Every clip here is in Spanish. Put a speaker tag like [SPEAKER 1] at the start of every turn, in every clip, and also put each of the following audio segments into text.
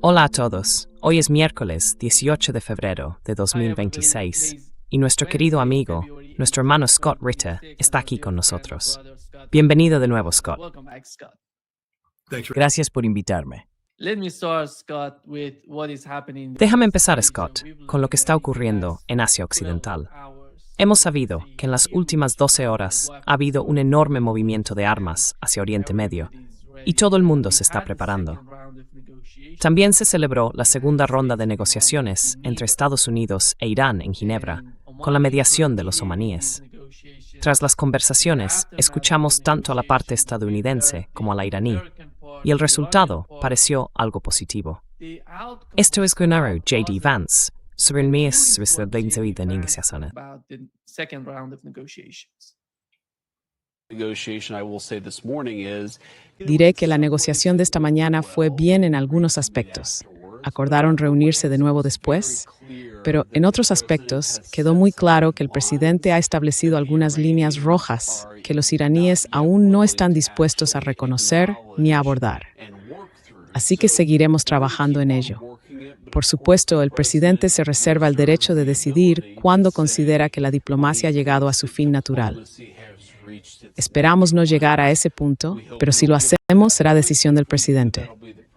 [SPEAKER 1] Hola a todos, hoy es miércoles 18 de febrero de 2026 y nuestro querido amigo, nuestro hermano Scott Ritter, está aquí con nosotros. Bienvenido de nuevo, Scott.
[SPEAKER 2] Gracias por invitarme.
[SPEAKER 1] Déjame empezar, Scott, con lo que está ocurriendo en Asia Occidental. Hemos sabido que en las últimas 12 horas ha habido un enorme movimiento de armas hacia Oriente Medio y todo el mundo se está preparando. También se celebró la segunda ronda de negociaciones entre Estados Unidos e Irán en Ginebra, con la mediación de los omaníes. Tras las conversaciones, escuchamos tanto a la parte estadounidense como a la iraní, y el resultado pareció algo positivo. Esto es Gennaro J.D. Vance sobre el mes de negociaciones.
[SPEAKER 3] Diré que la negociación de esta mañana fue bien en algunos aspectos. Acordaron reunirse de nuevo después, pero en otros aspectos quedó muy claro que el presidente ha establecido algunas líneas rojas que los iraníes aún no están dispuestos a reconocer ni a abordar. Así que seguiremos trabajando en ello. Por supuesto, el presidente se reserva el derecho de decidir cuándo considera que la diplomacia ha llegado a su fin natural. Esperamos no llegar a ese punto, pero si lo hacemos, será decisión del presidente.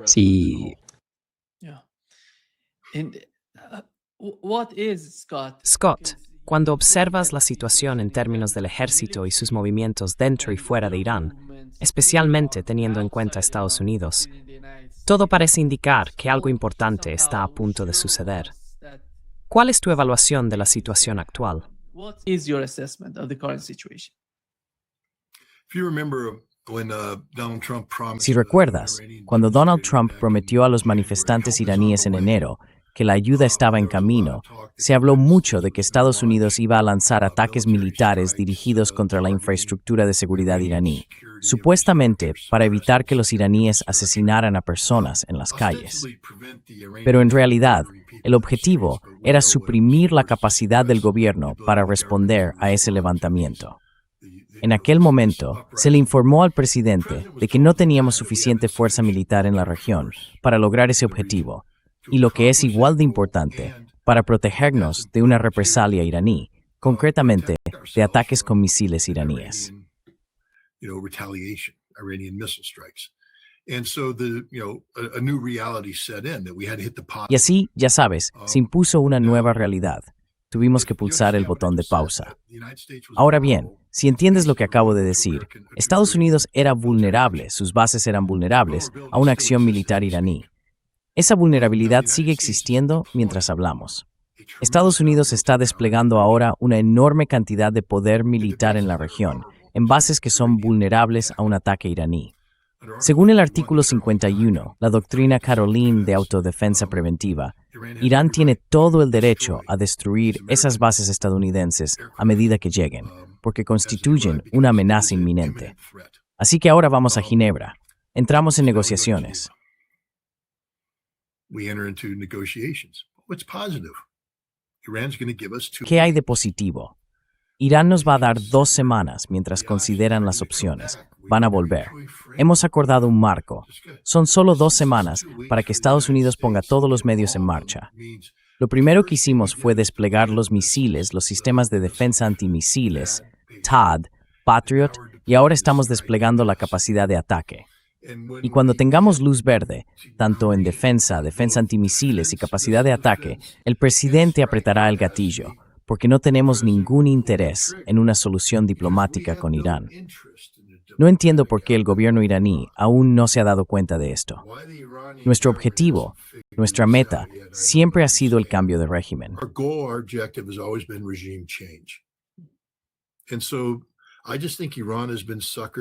[SPEAKER 2] Sí.
[SPEAKER 1] Scott, cuando observas la situación en términos del ejército y sus movimientos dentro y fuera de Irán, especialmente teniendo en cuenta Estados Unidos, todo parece indicar que algo importante está a punto de suceder. ¿Cuál es tu evaluación de la situación actual?
[SPEAKER 2] Si recuerdas, cuando Donald Trump prometió a los manifestantes iraníes en enero que la ayuda estaba en camino, se habló mucho de que Estados Unidos iba a lanzar ataques militares dirigidos contra la infraestructura de seguridad iraní, supuestamente para evitar que los iraníes asesinaran a personas en las calles. Pero en realidad, el objetivo era suprimir la capacidad del gobierno para responder a ese levantamiento. En aquel momento, se le informó al presidente de que no teníamos suficiente fuerza militar en la región para lograr ese objetivo, y lo que es igual de importante, para protegernos de una represalia iraní, concretamente de ataques con misiles iraníes. Y así, ya sabes, se impuso una nueva realidad. Tuvimos que pulsar el botón de pausa. Ahora bien, si entiendes lo que acabo de decir, Estados Unidos era vulnerable, sus bases eran vulnerables a una acción militar iraní. Esa vulnerabilidad sigue existiendo mientras hablamos. Estados Unidos está desplegando ahora una enorme cantidad de poder militar en la región, en bases que son vulnerables a un ataque iraní. Según el artículo 51, la doctrina Caroline de autodefensa preventiva, Irán tiene todo el derecho a destruir esas bases estadounidenses a medida que lleguen, porque constituyen una amenaza inminente. Así que ahora vamos a Ginebra. Entramos en negociaciones. ¿Qué hay de positivo? Irán nos va a dar 2 semanas mientras consideran las opciones. Van a volver. Hemos acordado un marco. Son solo 2 semanas para que Estados Unidos ponga todos los medios en marcha. Lo primero que hicimos fue desplegar los misiles, los sistemas de defensa antimisiles, THAAD, Patriot, y ahora estamos desplegando la capacidad de ataque. Y cuando tengamos luz verde, tanto en defensa antimisiles y capacidad de ataque, el presidente apretará el gatillo, porque no tenemos ningún interés en una solución diplomática con Irán. No entiendo por qué el gobierno iraní aún no se ha dado cuenta de esto. Nuestro objetivo, nuestra meta, siempre ha sido el cambio de régimen.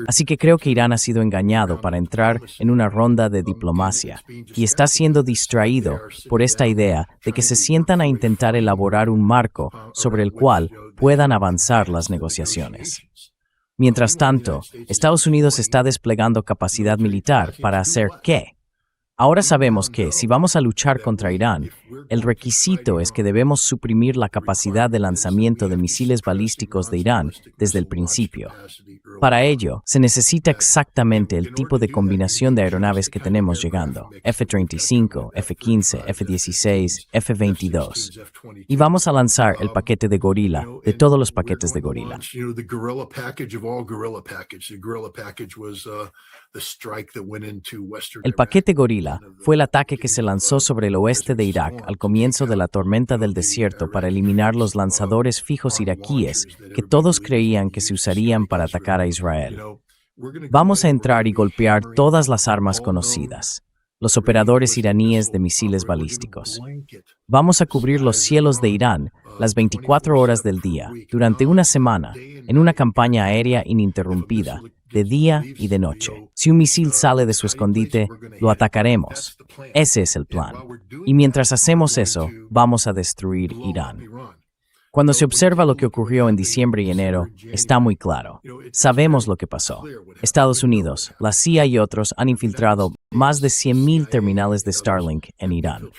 [SPEAKER 2] Así que creo que Irán ha sido engañado para entrar en una ronda de diplomacia y está siendo distraído por esta idea de que se sientan a intentar elaborar un marco sobre el cual puedan avanzar las negociaciones. Mientras tanto, Estados Unidos está desplegando capacidad militar para hacer ¿qué? Ahora sabemos que, si vamos a luchar contra Irán, el requisito es que debemos suprimir la capacidad de lanzamiento de misiles balísticos de Irán desde el principio. Para ello, se necesita exactamente el tipo de combinación de aeronaves que tenemos llegando: F-35, F-15, F-16, F-22. Y vamos a lanzar el paquete de Gorila de todos los paquetes de Gorila. El paquete Gorila fue el ataque que se lanzó sobre el oeste de Irak al comienzo de la tormenta del desierto para eliminar los lanzadores fijos iraquíes que todos creían que se usarían para atacar a Israel. Vamos a entrar y golpear todas las armas conocidas, los operadores iraníes de misiles balísticos. Vamos a cubrir los cielos de Irán las 24 horas del día, durante una semana, en una campaña aérea ininterrumpida, de día y de noche. Si un misil sale de su escondite, lo atacaremos. Ese es el plan. Y mientras hacemos eso, vamos a destruir Irán. Cuando se observa lo que ocurrió en diciembre y enero, está muy claro. Sabemos lo que pasó. Estados Unidos, la CIA y otros han infiltrado más de 100,000 terminales de Starlink en Irán.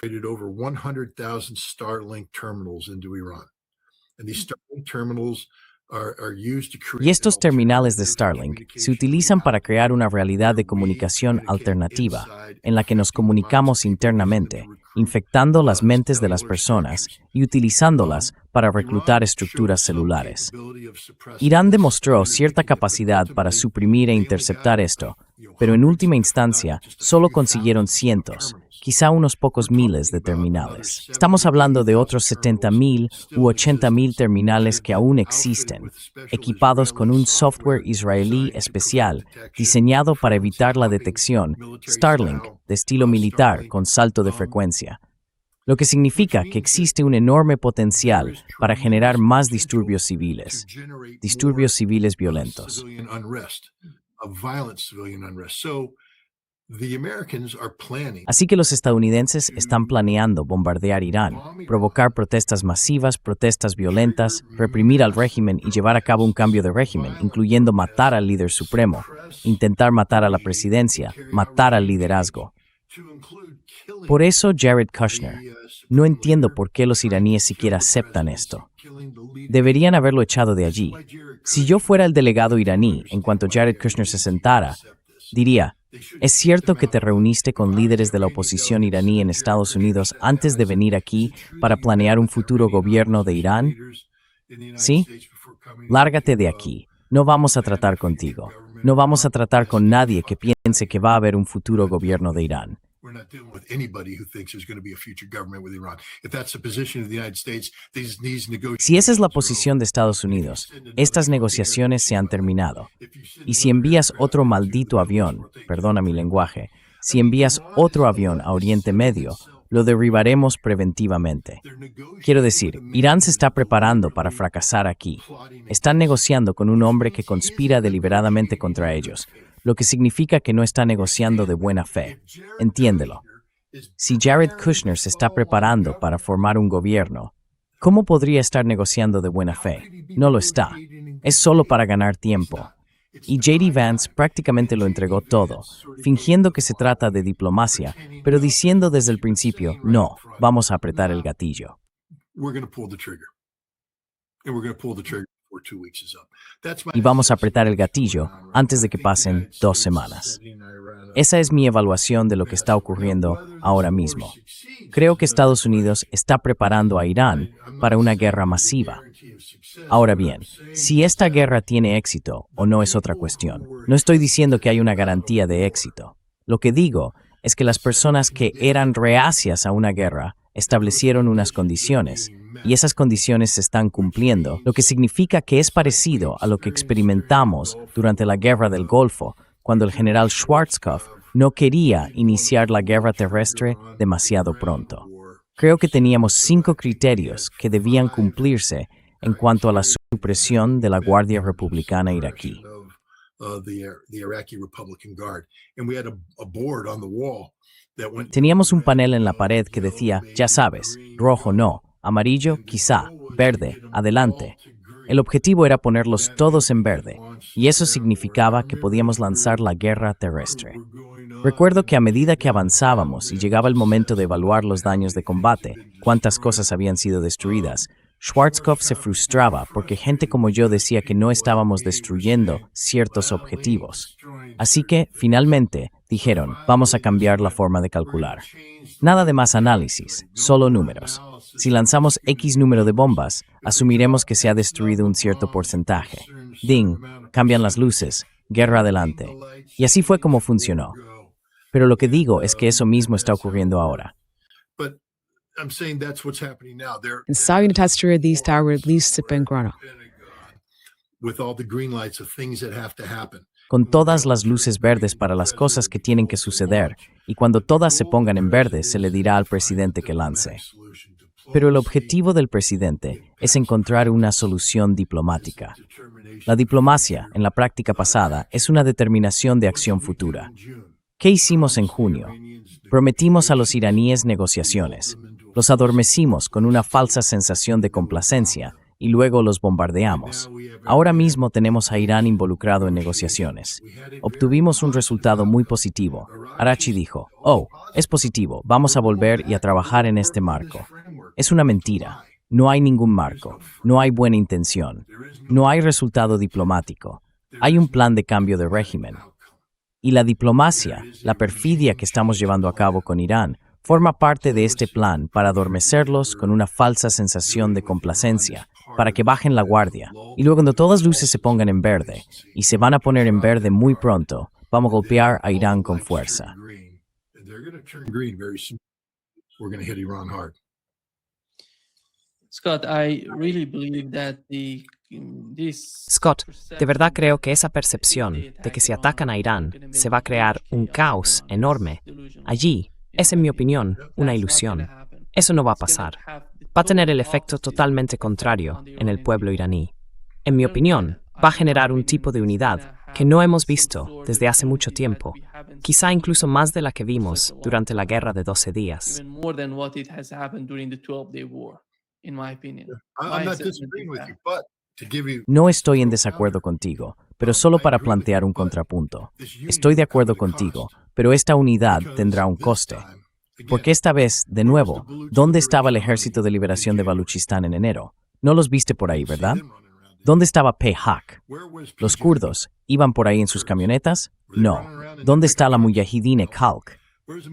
[SPEAKER 2] Y estos terminales de Starlink se utilizan para crear una realidad de comunicación alternativa en la que nos comunicamos internamente, infectando las mentes de las personas y utilizándolas para reclutar estructuras celulares. Irán demostró cierta capacidad para suprimir e interceptar esto, pero en última instancia solo consiguieron cientos, quizá unos pocos miles de terminales. Estamos hablando de otros 70,000 u 80,000 terminales que aún existen, equipados con un software israelí especial diseñado para evitar la detección, Starlink, de estilo militar con salto de frecuencia, lo que significa que existe un enorme potencial para generar más disturbios civiles violentos. Así que los estadounidenses están planeando bombardear Irán, provocar protestas masivas, protestas violentas, reprimir al régimen y llevar a cabo un cambio de régimen, incluyendo matar al líder supremo, intentar matar a la presidencia, matar al liderazgo. Por eso, Jared Kushner, no entiendo por qué los iraníes siquiera aceptan esto. Deberían haberlo echado de allí. Si yo fuera el delegado iraní, en cuanto Jared Kushner se sentara, diría: ¿es cierto que te reuniste con líderes de la oposición iraní en Estados Unidos antes de venir aquí para planear un futuro gobierno de Irán? ¿Sí? Lárgate de aquí. No vamos a tratar contigo. No vamos a tratar con nadie que piense que va a haber un futuro gobierno de Irán. Si esa es la posición de Estados Unidos, estas negociaciones se han terminado. Y si envías otro maldito avión, perdona mi lenguaje, si envías otro avión a Oriente Medio, lo derribaremos preventivamente. Quiero decir, Irán se está preparando para fracasar aquí. Están negociando con un hombre que conspira deliberadamente contra ellos, lo que significa que no está negociando de buena fe. Entiéndelo. Si Jared Kushner se está preparando para formar un gobierno, ¿cómo podría estar negociando de buena fe? No lo está. Es solo para ganar tiempo. Y J.D. Vance prácticamente lo entregó todo, fingiendo que se trata de diplomacia, pero diciendo desde el principio: no, vamos a apretar el gatillo. Y vamos a apretar el gatillo antes de que pasen 2 semanas. Esa es mi evaluación de lo que está ocurriendo ahora mismo. Creo que Estados Unidos está preparando a Irán para una guerra masiva. Ahora bien, si esta guerra tiene éxito o no es otra cuestión. No estoy diciendo que hay una garantía de éxito. Lo que digo es que las personas que eran reacias a una guerra establecieron unas condiciones, y esas condiciones se están cumpliendo, lo que significa que es parecido a lo que experimentamos durante la Guerra del Golfo, cuando el general Schwarzkopf no quería iniciar la guerra terrestre demasiado pronto. Creo que teníamos 5 criterios que debían cumplirse en cuanto a la supresión de la Guardia Republicana iraquí. Teníamos un panel en la pared que decía: ya sabes, rojo no, amarillo quizá, verde, adelante. El objetivo era ponerlos todos en verde, y eso significaba que podíamos lanzar la guerra terrestre. Recuerdo que a medida que avanzábamos y llegaba el momento de evaluar los daños de combate, cuántas cosas habían sido destruidas, Schwarzkopf se frustraba porque gente como yo decía que no estábamos destruyendo ciertos objetivos. Así que, finalmente, dijeron, vamos a cambiar la forma de calcular. Nada de más análisis, solo números. Si lanzamos X número de bombas, asumiremos que se ha destruido un cierto porcentaje. Ding, cambian las luces, guerra adelante. Y así fue como funcionó. Pero lo que digo es que eso mismo está ocurriendo ahora.
[SPEAKER 3] En Saviontasture these Tower List Pengrano.
[SPEAKER 2] Con todas las luces verdes para las cosas que tienen que suceder, y cuando todas se pongan en verde, se le dirá al presidente que lance. Pero el objetivo del presidente es encontrar una solución diplomática. La diplomacia, en la práctica pasada, es una determinación de acción futura. ¿Qué hicimos en junio? Prometimos a los iraníes negociaciones. Los adormecimos con una falsa sensación de complacencia y luego los bombardeamos. Ahora mismo tenemos a Irán involucrado en negociaciones. Obtuvimos un resultado muy positivo. Arachi dijo, es positivo, vamos a volver y a trabajar en este marco. Es una mentira. No hay ningún marco. No hay buena intención. No hay resultado diplomático. Hay un plan de cambio de régimen. Y la diplomacia, la perfidia que estamos llevando a cabo con Irán, forma parte de este plan para adormecerlos con una falsa sensación de complacencia, para que bajen la guardia. Y luego cuando todas las luces se pongan en verde, y se van a poner en verde muy pronto, vamos a golpear a Irán con fuerza.
[SPEAKER 1] Scott, de verdad creo que esa percepción de que si atacan a Irán se va a crear un caos enorme allí es, en mi opinión, una ilusión. Eso no va a pasar. Va a tener el efecto totalmente contrario en el pueblo iraní. En mi opinión, va a generar un tipo de unidad que no hemos visto desde hace mucho tiempo, quizá incluso más de la que vimos durante la guerra de 12 días.
[SPEAKER 2] No estoy en desacuerdo contigo, pero solo para plantear un contrapunto. Estoy de acuerdo contigo, pero esta unidad tendrá un coste. Porque esta vez, de nuevo, ¿dónde estaba el Ejército de Liberación de Baluchistán en enero? No los viste por ahí, ¿verdad? ¿Dónde estaba PKK? ¿Los kurdos iban por ahí en sus camionetas? No. ¿Dónde está la Mujahideen Khalq?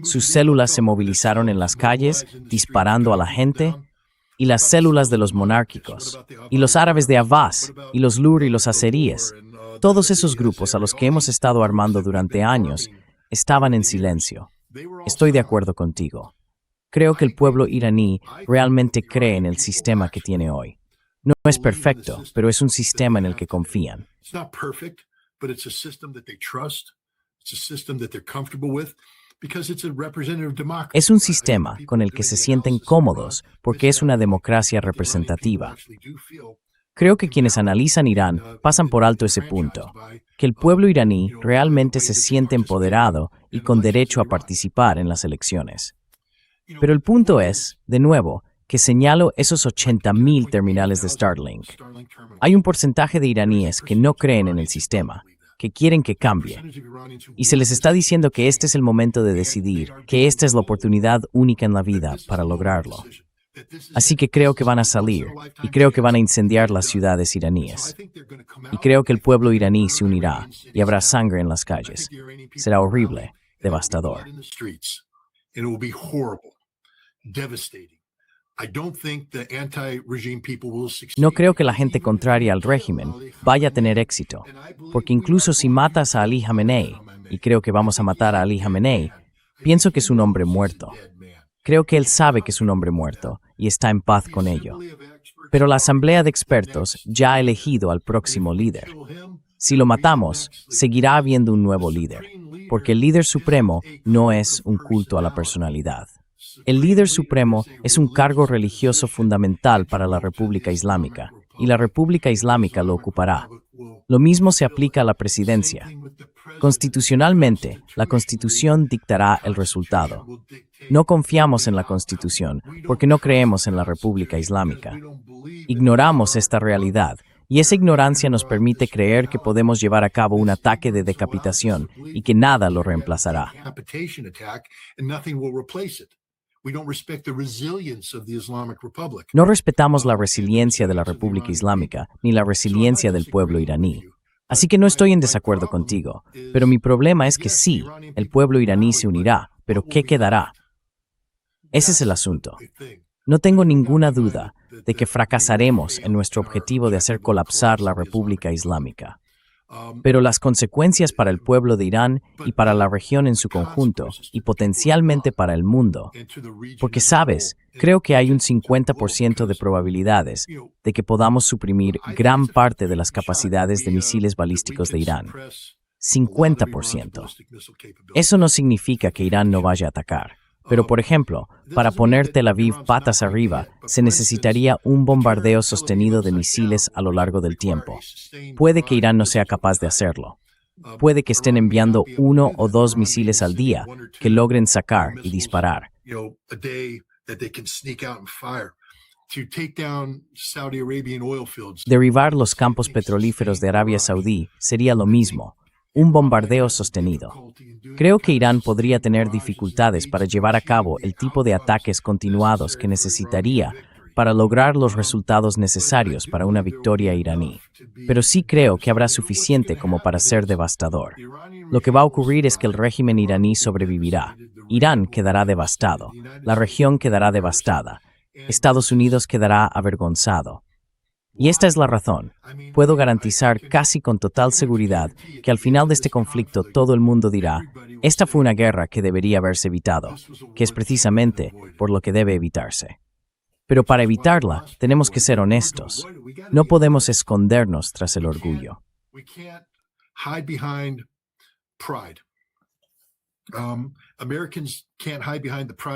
[SPEAKER 2] ¿Sus células se movilizaron en las calles, disparando a la gente? Y las células de los monárquicos, y los árabes de Abbas, y los Lur y los azeríes, todos esos grupos a los que hemos estado armando durante años, estaban en silencio. Estoy de acuerdo contigo. Creo que el pueblo iraní realmente cree en el sistema que tiene hoy. No es perfecto, pero es un sistema en el que confían. Es un sistema con el que se sienten cómodos porque es una democracia representativa. Creo que quienes analizan Irán pasan por alto ese punto, que el pueblo iraní realmente se siente empoderado y con derecho a participar en las elecciones. Pero el punto es, de nuevo, que señalo esos 80,000 terminales de Starlink. Hay un porcentaje de iraníes que no creen en el sistema, que quieren que cambie. Y se les está diciendo que este es el momento de decidir, que esta es la oportunidad única en la vida para lograrlo. Así que creo que van a salir, y creo que van a incendiar las ciudades iraníes. Y creo que el pueblo iraní se unirá, y habrá sangre en las calles. Será horrible, devastador. No creo que la gente contraria al régimen vaya a tener éxito, porque incluso si matas a Ali Khamenei, y creo que vamos a matar a Ali Khamenei, pienso que es un hombre muerto. Creo que él sabe que es un hombre muerto y está en paz con ello. Pero la asamblea de expertos ya ha elegido al próximo líder. Si lo matamos, seguirá habiendo un nuevo líder, porque el líder supremo no es un culto a la personalidad. El líder supremo es un cargo religioso fundamental para la República Islámica, y la República Islámica lo ocupará. Lo mismo se aplica a la presidencia. Constitucionalmente, la Constitución dictará el resultado. No confiamos en la Constitución porque no creemos en la República Islámica. Ignoramos esta realidad Y esa ignorancia nos permite creer que podemos llevar a cabo un ataque de decapitación y que nada lo reemplazará. No respetamos la resiliencia de la República Islámica ni la resiliencia del pueblo iraní. Así que no estoy en desacuerdo contigo, pero mi problema es que sí, el pueblo iraní se unirá, pero ¿qué quedará? Ese es el asunto. No tengo ninguna duda de que fracasaremos en nuestro objetivo de hacer colapsar la República Islámica. Pero las consecuencias para el pueblo de Irán y para la región en su conjunto, y potencialmente para el mundo, porque sabes, creo que hay un 50% de probabilidades de que podamos suprimir gran parte de las capacidades de misiles balísticos de Irán. 50%. Eso no significa que Irán no vaya a atacar. Pero, por ejemplo, para poner Tel Aviv patas arriba, se necesitaría un bombardeo sostenido de misiles a lo largo del tiempo. Puede que Irán no sea capaz de hacerlo. Puede que estén enviando 1 o 2 misiles al día que logren sacar y disparar. Derribar los campos petrolíferos de Arabia Saudí sería lo mismo. Un bombardeo sostenido. Creo que Irán podría tener dificultades para llevar a cabo el tipo de ataques continuados que necesitaría para lograr los resultados necesarios para una victoria iraní. Pero sí creo que habrá suficiente como para ser devastador. Lo que va a ocurrir es que el régimen iraní sobrevivirá. Irán quedará devastado. La región quedará devastada. Estados Unidos quedará avergonzado. Y esta es la razón. Puedo garantizar casi con total seguridad que al final de este conflicto todo el mundo dirá, esta fue una guerra que debería haberse evitado, que es precisamente por lo que debe evitarse. Pero para evitarla, tenemos que ser honestos. No podemos escondernos tras el orgullo.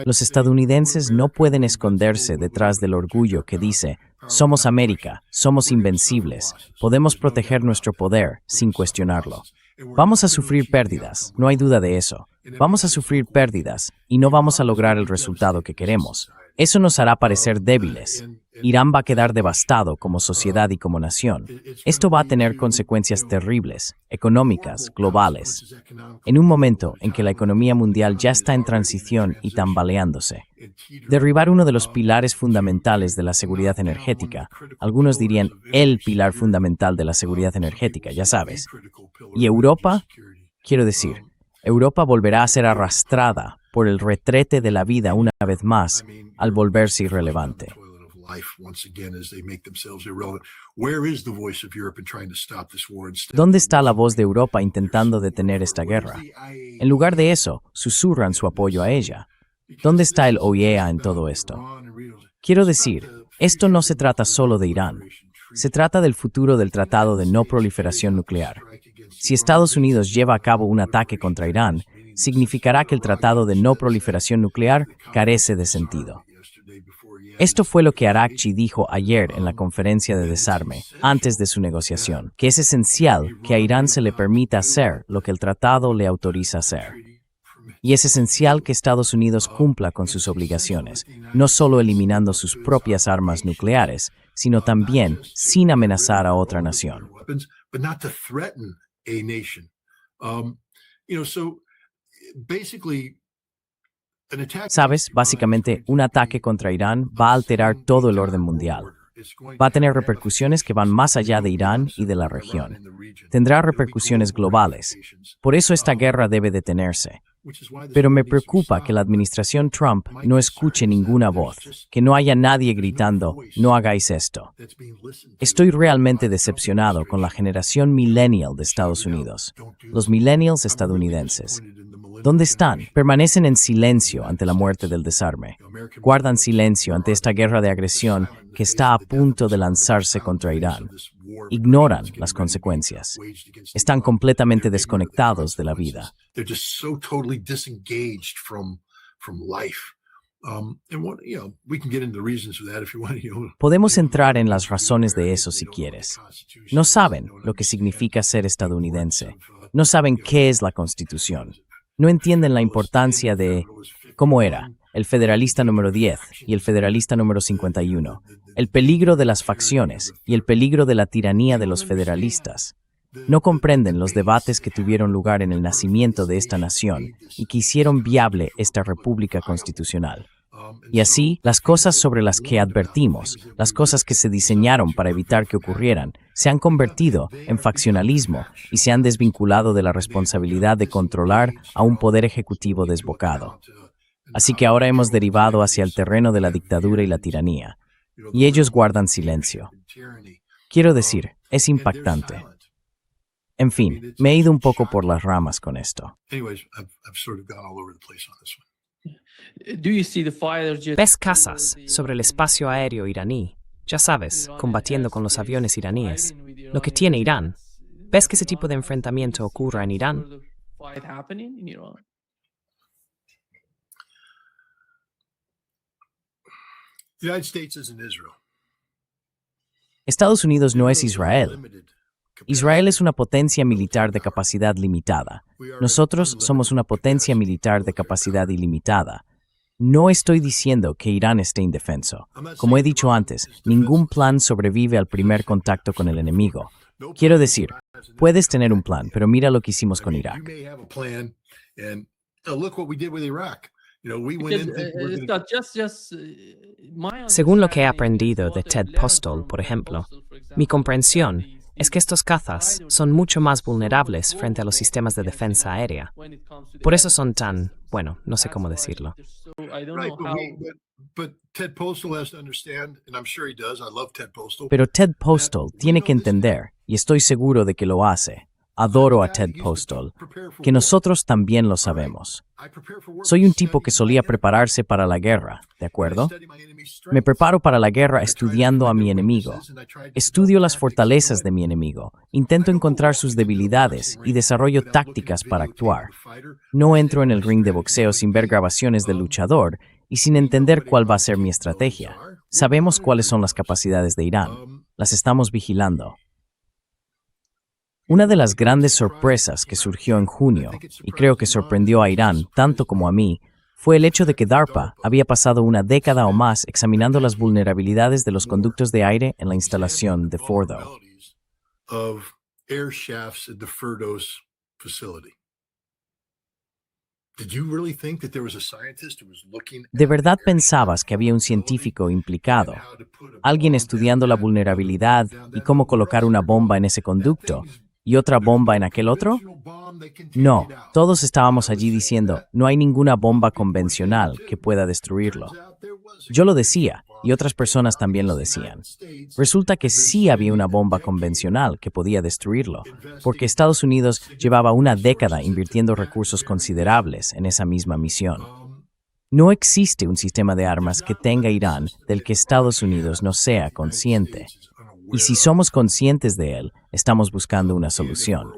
[SPEAKER 2] Los estadounidenses no pueden esconderse detrás del orgullo que dice, somos América, somos invencibles, podemos proteger nuestro poder sin cuestionarlo. Vamos a sufrir pérdidas, no hay duda de eso. Vamos a sufrir pérdidas y no vamos a lograr el resultado que queremos. Eso nos hará parecer débiles. Irán va a quedar devastado como sociedad y como nación. Esto va a tener consecuencias terribles, económicas, globales. En un momento en que la economía mundial ya está en transición y tambaleándose. Derribar uno de los pilares fundamentales de la seguridad energética, algunos dirían el pilar fundamental de la seguridad energética, ya sabes. ¿Y Europa? Quiero decir, Europa volverá a ser arrastrada por el retrete de la vida una vez más al volverse irrelevante. ¿Dónde está la voz de Europa intentando detener esta guerra? En lugar de eso, susurran su apoyo a ella. ¿Dónde está el OIEA en todo esto? Quiero decir, esto no se trata solo de Irán. Se trata del futuro del Tratado de No Proliferación Nuclear. Si Estados Unidos lleva a cabo un ataque contra Irán, significará que el Tratado de No Proliferación Nuclear carece de sentido. Esto fue lo que Araghchi dijo ayer en la conferencia de desarme, antes de su negociación, que es esencial que a Irán se le permita hacer lo que el tratado le autoriza hacer. Y es esencial que Estados Unidos cumpla con sus obligaciones, no solo eliminando sus propias armas nucleares, sino también sin amenazar a otra nación. Sabes, básicamente, un ataque contra Irán va a alterar todo el orden mundial. Va a tener repercusiones que van más allá de Irán y de la región. Tendrá repercusiones globales. Por eso esta guerra debe detenerse. Pero me preocupa que la administración Trump no escuche ninguna voz, que no haya nadie gritando, no hagáis esto. Estoy realmente decepcionado con la generación millennial de Estados Unidos, los millennials estadounidenses. ¿Dónde están? Permanecen en silencio ante la muerte del desarme. Guardan silencio ante esta guerra de agresión que está a punto de lanzarse contra Irán. Ignoran las consecuencias. Están completamente desconectados de la vida. Podemos entrar en las razones de eso si quieres. No saben lo que significa ser estadounidense. No saben qué es la Constitución. No entienden la importancia de, ¿cómo era? el federalista número 10 y el federalista número 51, el peligro de las facciones y el peligro de la tiranía de los federalistas. No comprenden los debates que tuvieron lugar en el nacimiento de esta nación y que hicieron viable esta república constitucional. Y así, las cosas sobre las que advertimos, las cosas que se diseñaron para evitar que ocurrieran, se han convertido en faccionalismo y se han desvinculado de la responsabilidad de controlar a un poder ejecutivo desbocado. Así que ahora hemos derivado hacia el terreno de la dictadura y la tiranía, y ellos guardan silencio. Quiero decir, es impactante. En fin, me he ido un poco por las ramas con esto.
[SPEAKER 1] ¿Ves cazas sobre el espacio aéreo iraní? Ya sabes, combatiendo con los aviones iraníes. Lo que tiene Irán. ¿Ves que ese tipo de enfrentamiento ocurra en Irán?
[SPEAKER 2] Estados Unidos no es Israel. Israel es una potencia militar de capacidad limitada. Nosotros somos una potencia militar de capacidad ilimitada. No estoy diciendo que Irán esté indefenso. Como he dicho antes, ningún plan sobrevive al primer contacto con el enemigo. Quiero decir, puedes tener un plan, pero mira lo que hicimos con Irak.
[SPEAKER 1] Según lo que he aprendido de Ted Postol, por ejemplo, mi comprensión es que estos cazas son mucho más vulnerables frente a los sistemas de defensa aérea. Por eso son tan, bueno, no sé cómo decirlo.
[SPEAKER 2] Pero Ted Postol tiene que entender, y estoy seguro de que lo hace, adoro a Ted Postol, que nosotros también lo sabemos. Soy un tipo que solía prepararse para la guerra, ¿de acuerdo? Me preparo para la guerra estudiando a mi enemigo. Estudio las fortalezas de mi enemigo, intento encontrar sus debilidades y desarrollo tácticas para actuar. No entro en el ring de boxeo sin ver grabaciones del luchador y sin entender cuál va a ser mi estrategia. Sabemos cuáles son las capacidades de Irán. Las estamos vigilando. Una de las grandes sorpresas que surgió en junio, y creo que sorprendió a Irán tanto como a mí, fue el hecho de que DARPA había pasado una década o más examinando las vulnerabilidades de los conductos de aire en la instalación de Fordo. ¿De verdad pensabas que había un científico implicado? Alguien estudiando la vulnerabilidad y cómo colocar una bomba en ese conducto y otra bomba en aquel otro? No, todos estábamos allí diciendo, no hay ninguna bomba convencional que pueda destruirlo. Yo lo decía, y otras personas también lo decían. Resulta que sí había una bomba convencional que podía destruirlo, porque Estados Unidos llevaba una década invirtiendo recursos considerables en esa misma misión. No existe un sistema de armas que tenga Irán del que Estados Unidos no sea consciente. Y si somos conscientes de él, estamos buscando una solución.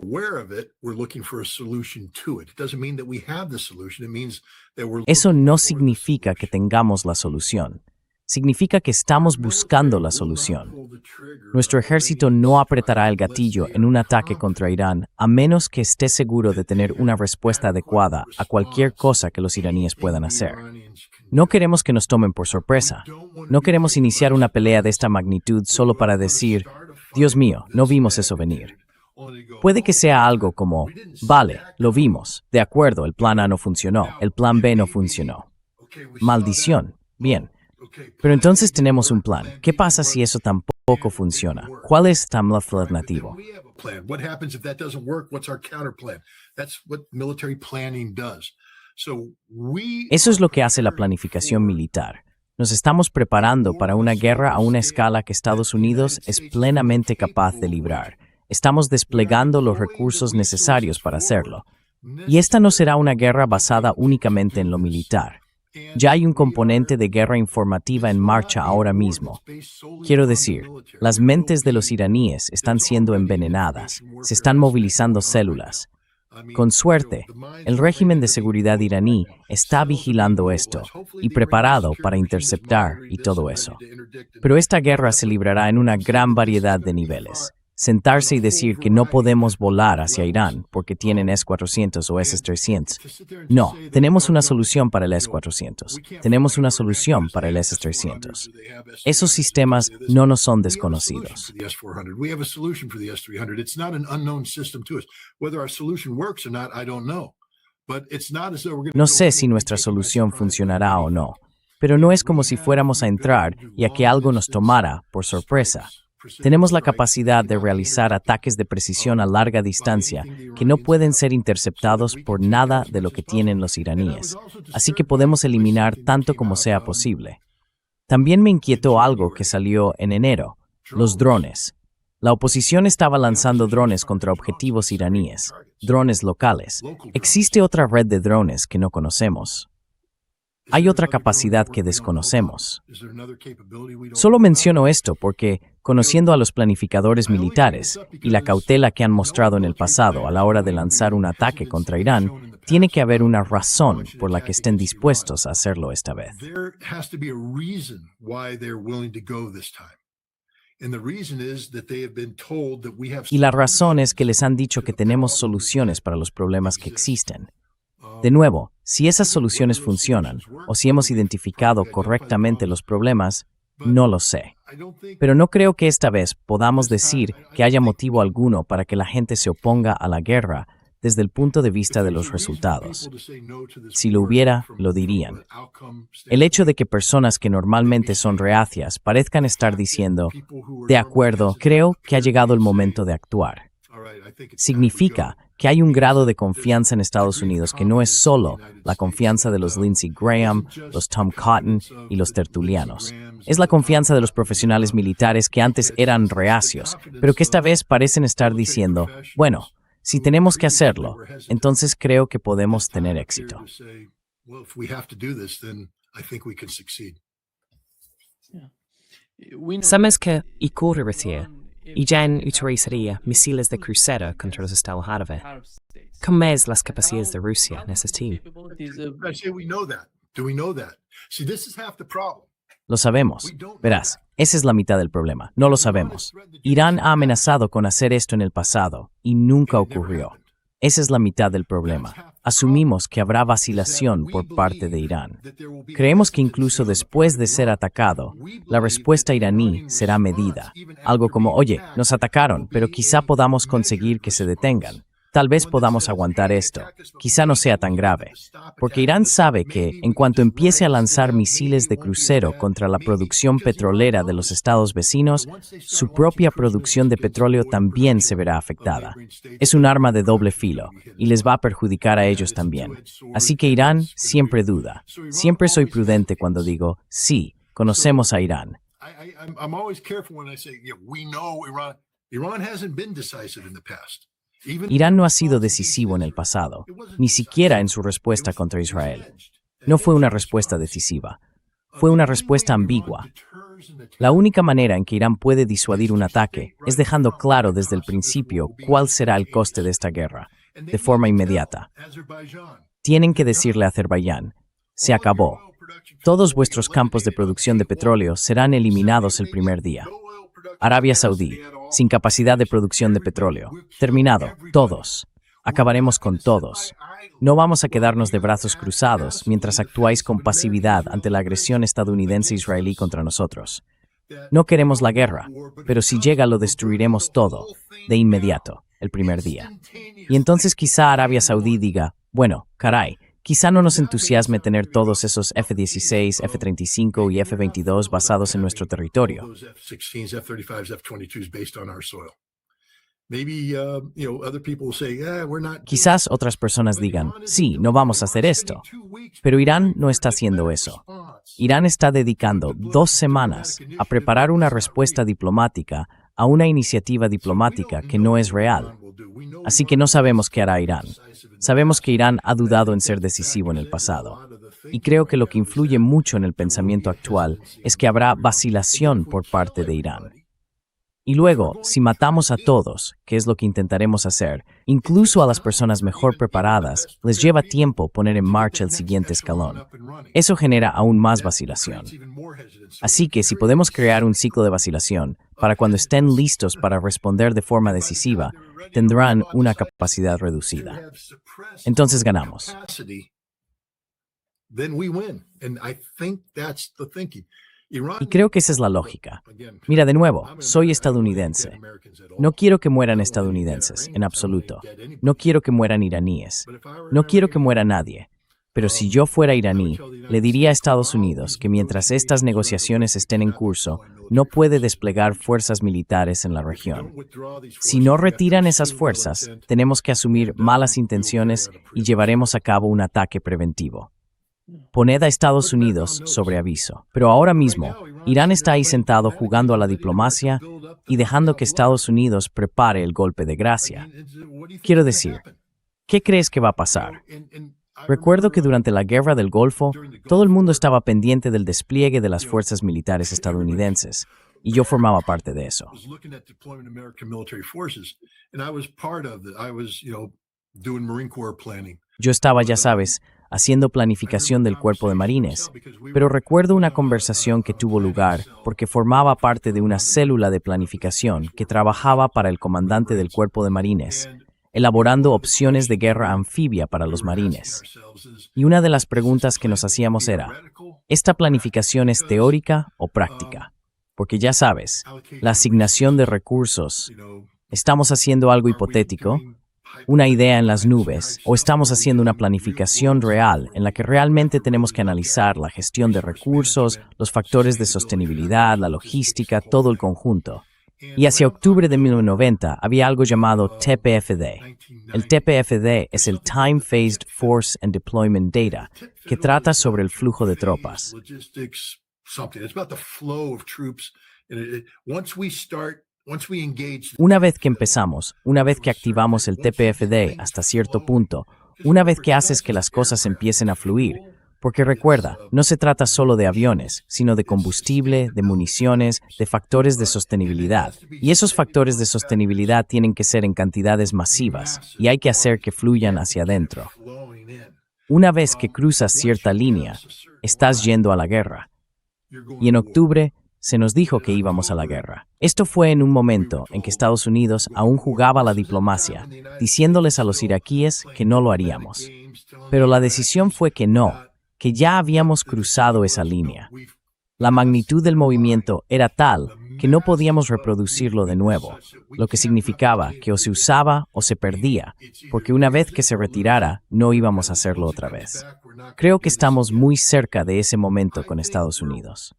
[SPEAKER 2] Eso no significa que tengamos la solución. Significa que estamos buscando la solución. Nuestro ejército no apretará el gatillo en un ataque contra Irán a menos que esté seguro de tener una respuesta adecuada a cualquier cosa que los iraníes puedan hacer. No queremos que nos tomen por sorpresa. No queremos iniciar una pelea de esta magnitud solo para decir, Dios mío, no vimos eso venir. Puede que sea algo como, vale, lo vimos, de acuerdo, el plan A no funcionó, el plan B no funcionó. Maldición, bien. Pero entonces tenemos un plan. ¿Qué pasa si eso tampoco funciona? ¿Cuál es el alternativo? Eso es lo que hace la planificación militar. Nos estamos preparando para una guerra a una escala que Estados Unidos es plenamente capaz de librar. Estamos desplegando los recursos necesarios para hacerlo. Y esta no será una guerra basada únicamente en lo militar. Ya hay un componente de guerra informativa en marcha ahora mismo. Quiero decir, las mentes de los iraníes están siendo envenenadas, se están movilizando células. Con suerte, el régimen de seguridad iraní está vigilando esto y preparado para interceptar y todo eso. Pero esta guerra se librará en una gran variedad de niveles. sentarse y decir que no podemos volar hacia Irán porque tienen S-400 o S-300. No, tenemos una solución para el S-400. Tenemos una solución para el S-300. Esos sistemas no nos son desconocidos. No sé si nuestra solución funcionará o no, pero no es como si fuéramos a entrar y a que algo nos tomara por sorpresa. Tenemos la capacidad de realizar ataques de precisión a larga distancia que no pueden ser interceptados por nada de lo que tienen los iraníes, así que podemos eliminar tanto como sea posible. También me inquietó algo que salió en enero, los drones. La oposición estaba lanzando drones contra objetivos iraníes, drones locales. Existe otra red de drones que no conocemos. Hay otra capacidad que desconocemos. Solo menciono esto porque, conociendo a los planificadores militares y la cautela que han mostrado en el pasado a la hora de lanzar un ataque contra Irán, tiene que haber una razón por la que estén dispuestos a hacerlo esta vez. Y la razón es que les han dicho que tenemos soluciones para los problemas que existen. De nuevo, si esas soluciones funcionan, o si hemos identificado correctamente los problemas, no lo sé. Pero no creo que esta vez podamos decir que haya motivo alguno para que la gente se oponga a la guerra desde el punto de vista de los resultados. Si lo hubiera, lo dirían. El hecho de que personas que normalmente son reacias parezcan estar diciendo, de acuerdo, creo que ha llegado el momento de actuar. Significa que hay un grado de confianza en Estados Unidos que no es solo la confianza de los Lindsey Graham, los Tom Cotton y los tertulianos. Es la confianza de los profesionales militares que antes eran reacios, pero que esta vez parecen estar diciendo, bueno, si tenemos que hacerlo, entonces creo que podemos tener éxito.
[SPEAKER 1] Sabemos que ocurriría y ya utilizaría misiles de crucero contra los Estados Árabes. ¿Cómo es las capacidades de Rusia en ese sentido?
[SPEAKER 2] Lo sabemos. Verás, esa es la mitad del problema. No lo sabemos. Irán ha amenazado con hacer esto en el pasado y nunca ocurrió. Esa es la mitad del problema. Asumimos que habrá vacilación por parte de Irán. Creemos que incluso después de ser atacado, la respuesta iraní será medida. Algo como, oye, nos atacaron, pero quizá podamos conseguir que se detengan. Tal vez podamos aguantar esto. Quizá no sea tan grave. Porque Irán sabe que, en cuanto empiece a lanzar misiles de crucero contra la producción petrolera de los estados vecinos, su propia producción de petróleo también se verá afectada. Es un arma de doble filo, y les va a perjudicar a ellos también. Así que Irán siempre duda. Siempre soy prudente cuando digo, sí, conocemos a Irán. Irán no ha sido decisivo en el pasado, ni siquiera en su respuesta contra Israel. No fue una respuesta decisiva, fue una respuesta ambigua. La única manera en que Irán puede disuadir un ataque es dejando claro desde el principio cuál será el coste de esta guerra, de forma inmediata. Tienen que decirle a Azerbaiyán, se acabó. Todos vuestros campos de producción de petróleo serán eliminados el primer día. Arabia Saudí, sin capacidad de producción de petróleo. Terminado. Todos. Acabaremos con todos. No vamos a quedarnos de brazos cruzados mientras actuáis con pasividad ante la agresión estadounidense-israelí contra nosotros. No queremos la guerra, pero si llega lo destruiremos todo, de inmediato, el primer día. Y entonces quizá Arabia Saudí diga, bueno, caray, quizá no nos entusiasme tener todos esos F-16, F-35 y F-22 basados en nuestro territorio. Quizás otras personas digan, sí, no vamos a hacer esto. Pero Irán no está haciendo eso. Irán está dedicando 2 semanas a preparar una respuesta diplomática a una iniciativa diplomática que no es real. Así que no sabemos qué hará Irán. Sabemos que Irán ha dudado en ser decisivo en el pasado. Y creo que lo que influye mucho en el pensamiento actual es que habrá vacilación por parte de Irán. Y luego, si matamos a todos, que es lo que intentaremos hacer, incluso a las personas mejor preparadas, les lleva tiempo poner en marcha el siguiente escalón. Eso genera aún más vacilación. Así que si podemos crear un ciclo de vacilación, para cuando estén listos para responder de forma decisiva, tendrán una capacidad reducida. Entonces ganamos. Y creo que esa es la lógica. Mira, de nuevo, soy estadounidense. No quiero que mueran estadounidenses, en absoluto. No quiero que mueran iraníes. No quiero que muera nadie. Pero si yo fuera iraní, le diría a Estados Unidos que mientras estas negociaciones estén en curso, no puede desplegar fuerzas militares en la región. Si no retiran esas fuerzas, tenemos que asumir malas intenciones y llevaremos a cabo un ataque preventivo. Poned a Estados Unidos sobre aviso. Pero ahora mismo, Irán está ahí sentado jugando a la diplomacia y dejando que Estados Unidos prepare el golpe de gracia. Quiero decir, ¿qué crees que va a pasar? Recuerdo que durante la Guerra del Golfo, todo el mundo estaba pendiente del despliegue de las fuerzas militares estadounidenses, y yo formaba parte de eso. Yo estaba, ya sabes, haciendo planificación del Cuerpo de Marines, pero recuerdo una conversación que tuvo lugar porque formaba parte de una célula de planificación que trabajaba para el comandante del Cuerpo de Marines, elaborando opciones de guerra anfibia para los marines. Y una de las preguntas que nos hacíamos era, ¿esta planificación es teórica o práctica? Porque ya sabes, la asignación de recursos, ¿estamos haciendo algo hipotético? ¿Una idea en las nubes? ¿O estamos haciendo una planificación real en la que realmente tenemos que analizar la gestión de recursos, los factores de sostenibilidad, la logística, todo el conjunto? Y hacia octubre de 1990 había algo llamado TPFD. El TPFD es el Time Phased Force and Deployment Data, que trata sobre el flujo de tropas. Una vez que empezamos, una vez que activamos el TPFD hasta cierto punto, una vez que haces que las cosas empiecen a fluir, porque recuerda, no se trata solo de aviones, sino de combustible, de municiones, de factores de sostenibilidad. Y esos factores de sostenibilidad tienen que ser en cantidades masivas, y hay que hacer que fluyan hacia adentro. Una vez que cruzas cierta línea, estás yendo a la guerra. Y en octubre, se nos dijo que íbamos a la guerra. Esto fue en un momento en que Estados Unidos aún jugaba la diplomacia, diciéndoles a los iraquíes que no lo haríamos. Pero la decisión fue que no, que ya habíamos cruzado esa línea. La magnitud del movimiento era tal que no podíamos reproducirlo de nuevo, lo que significaba que o se usaba o se perdía, porque una vez que se retirara, no íbamos a hacerlo otra vez. Creo que estamos muy cerca de ese momento con Estados Unidos.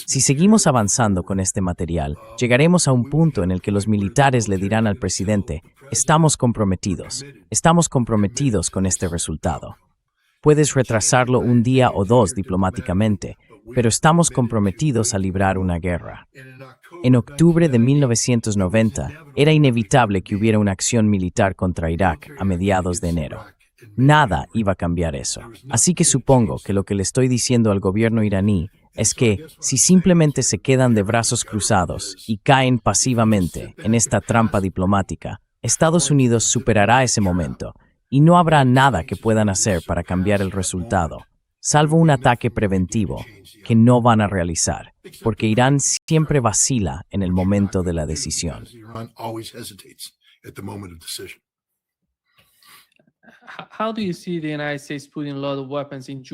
[SPEAKER 2] Si seguimos avanzando con este material, llegaremos a un punto en el que los militares le dirán al presidente, estamos comprometidos con este resultado. Puedes retrasarlo un día o dos diplomáticamente, pero estamos comprometidos a librar una guerra. En octubre de 1990, era inevitable que hubiera una acción militar contra Irak a mediados de enero. Nada iba a cambiar eso. Así que supongo que lo que le estoy diciendo al gobierno iraní es que, si simplemente se quedan de brazos cruzados y caen pasivamente en esta trampa diplomática, Estados Unidos superará ese momento y no habrá nada que puedan hacer para cambiar el resultado, salvo un ataque preventivo que no van a realizar, porque Irán siempre vacila en el momento de la decisión.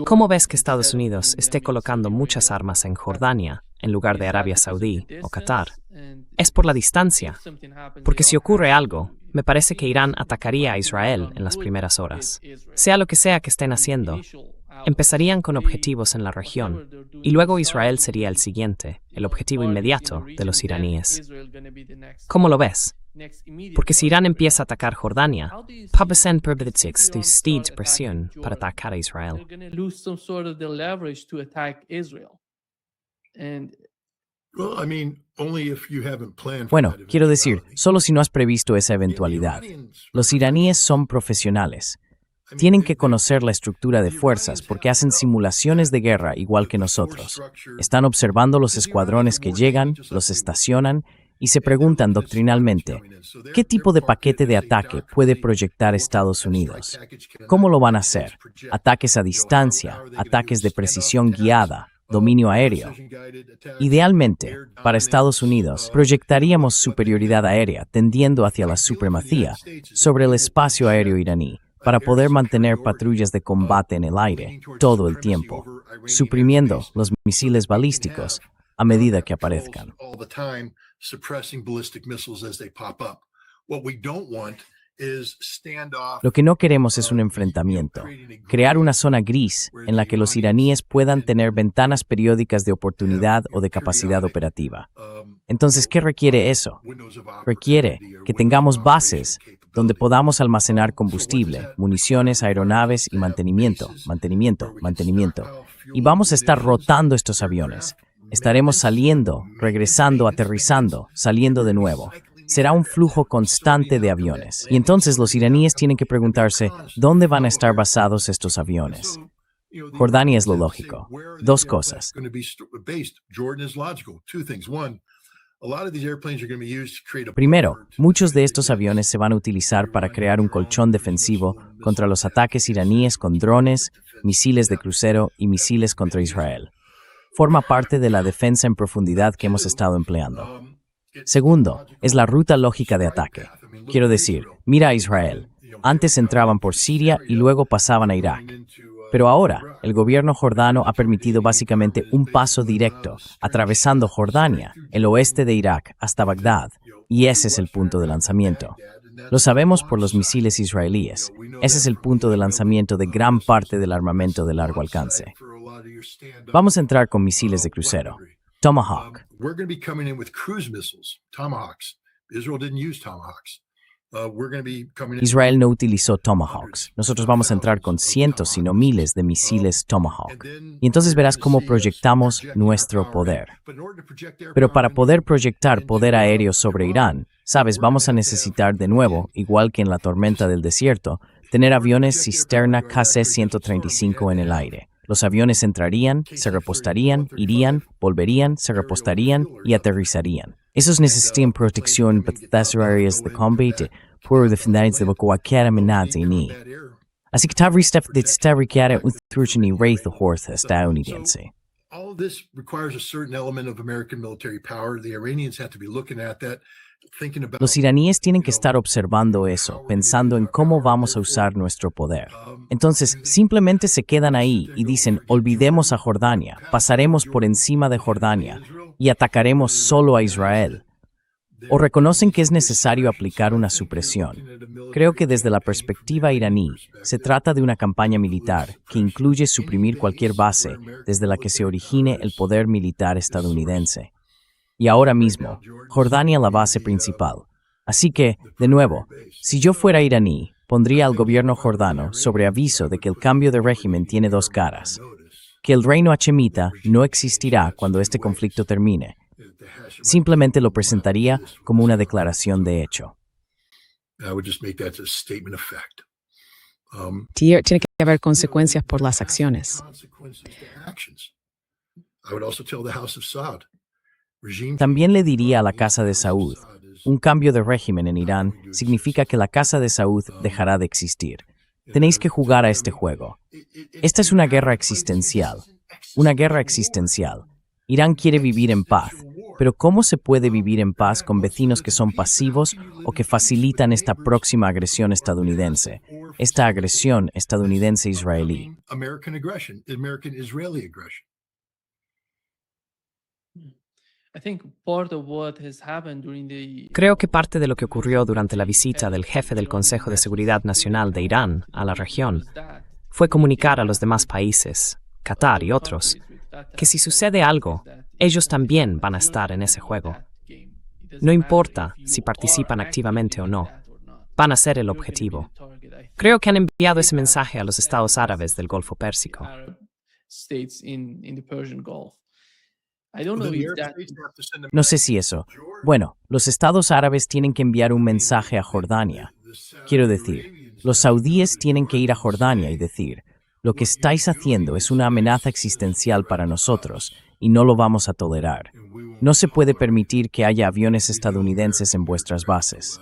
[SPEAKER 1] ¿Cómo ves que Estados Unidos esté colocando muchas armas en Jordania en lugar de Arabia Saudí o Qatar? Es por la distancia, porque si ocurre algo, me parece que Irán atacaría a Israel en las primeras horas. Sea lo que sea que estén haciendo, empezarían con objetivos en la región, y luego Israel sería el siguiente, el objetivo inmediato de los iraníes. ¿Cómo lo ves? Porque si Irán empieza a atacar Jordania, Pabesen Perbitzik tu steed presión para atacar a Israel.
[SPEAKER 2] Bueno, quiero decir, solo si no has previsto esa eventualidad. Los iraníes son profesionales. Tienen que conocer la estructura de fuerzas porque hacen simulaciones de guerra igual que nosotros. Están observando los escuadrones que llegan, los estacionan y se preguntan doctrinalmente, ¿qué tipo de paquete de ataque puede proyectar Estados Unidos? ¿Cómo lo van a hacer? ¿Ataques a distancia, ataques de precisión guiada, dominio aéreo? Idealmente, para Estados Unidos, proyectaríamos superioridad aérea tendiendo hacia la supremacía sobre el espacio aéreo iraní para poder mantener patrullas de combate en el aire todo el tiempo, suprimiendo los misiles balísticos a medida que aparezcan. Lo que no queremos es un enfrentamiento, crear una zona gris en la que los iraníes puedan tener ventanas periódicas de oportunidad o de capacidad operativa. Entonces, ¿qué requiere eso? Requiere que tengamos bases donde podamos almacenar combustible, municiones, aeronaves y mantenimiento. Y vamos a estar rotando estos aviones. Estaremos saliendo, regresando, aterrizando, saliendo de nuevo. Será un flujo constante de aviones. Y entonces los iraníes tienen que preguntarse, ¿dónde van a estar basados estos aviones? Jordania es lo lógico. Dos cosas. Primero, muchos de estos aviones se van a utilizar para crear un colchón defensivo contra los ataques iraníes con drones, misiles de crucero y misiles contra Israel. Forma parte de la defensa en profundidad que hemos estado empleando. Segundo, es la ruta lógica de ataque. Quiero decir, mira a Israel. Antes entraban por Siria y luego pasaban a Irak. Pero ahora, el gobierno jordano ha permitido básicamente un paso directo, atravesando Jordania, el oeste de Irak, hasta Bagdad. Y ese es el punto de lanzamiento. Lo sabemos por los misiles israelíes. Ese es el punto de lanzamiento de gran parte del armamento de largo alcance. Vamos a entrar con misiles de crucero. Tomahawk. Israel no utilizó Tomahawks. Nosotros vamos a entrar con cientos, sino miles de misiles Tomahawk. Y entonces verás cómo proyectamos nuestro poder. Pero para poder proyectar poder aéreo sobre Irán, sabes, vamos a necesitar de nuevo, igual que en la tormenta del desierto, tener aviones cisterna KC-135 en el aire. Los aviones entrarían, se repostarían, irían, volverían, se repostarían y aterrizarían. Esos necesitan protección para las áreas de combate por defenderse de cualquier amenaza ni. Así que tal vez requiere un truchini rey de fuerza estadounidense.
[SPEAKER 4] All of this requires a certain element of American military power. The Iranians have to be looking at that.
[SPEAKER 2] Los iraníes tienen que estar observando eso, pensando en cómo vamos a usar nuestro poder. Entonces, simplemente se quedan ahí y dicen, olvidemos a Jordania, pasaremos por encima de Jordania y atacaremos solo a Israel. O reconocen que es necesario aplicar una supresión. Creo que desde la perspectiva iraní, se trata de una campaña militar que incluye suprimir cualquier base desde la que se origine el poder militar estadounidense. Y ahora mismo, Jordania la base principal. Así que, de nuevo, si yo fuera iraní, pondría al gobierno jordano sobre aviso de que el cambio de régimen tiene dos caras, que el reino hachemita no existirá cuando este conflicto termine. Simplemente lo presentaría como una declaración de hecho.
[SPEAKER 3] Tiene que haber consecuencias por las acciones.
[SPEAKER 2] También le diría a la Casa de Saud, un cambio de régimen en Irán significa que la Casa de Saud dejará de existir. Tenéis que jugar a este juego. Esta es una guerra existencial. Una guerra existencial. Irán quiere vivir en paz, pero ¿cómo se puede vivir en paz con vecinos que son pasivos o que facilitan esta próxima agresión estadounidense? Esta agresión estadounidense-israelí.
[SPEAKER 1] Creo que parte de lo que ocurrió durante la visita del jefe del Consejo de Seguridad Nacional de Irán a la región fue comunicar a los demás países, Qatar y otros, que si sucede algo, ellos también van a estar en ese juego. No importa si participan activamente o no, van a ser el objetivo. Creo que han enviado ese mensaje a los estados árabes del Golfo Pérsico.
[SPEAKER 2] No sé si eso. Bueno, los estados árabes tienen que enviar un mensaje a Jordania. Quiero decir, Los saudíes tienen que ir a Jordania y decir, lo que estáis haciendo es una amenaza existencial para nosotros y no lo vamos a tolerar. No se puede permitir que haya aviones estadounidenses en vuestras bases.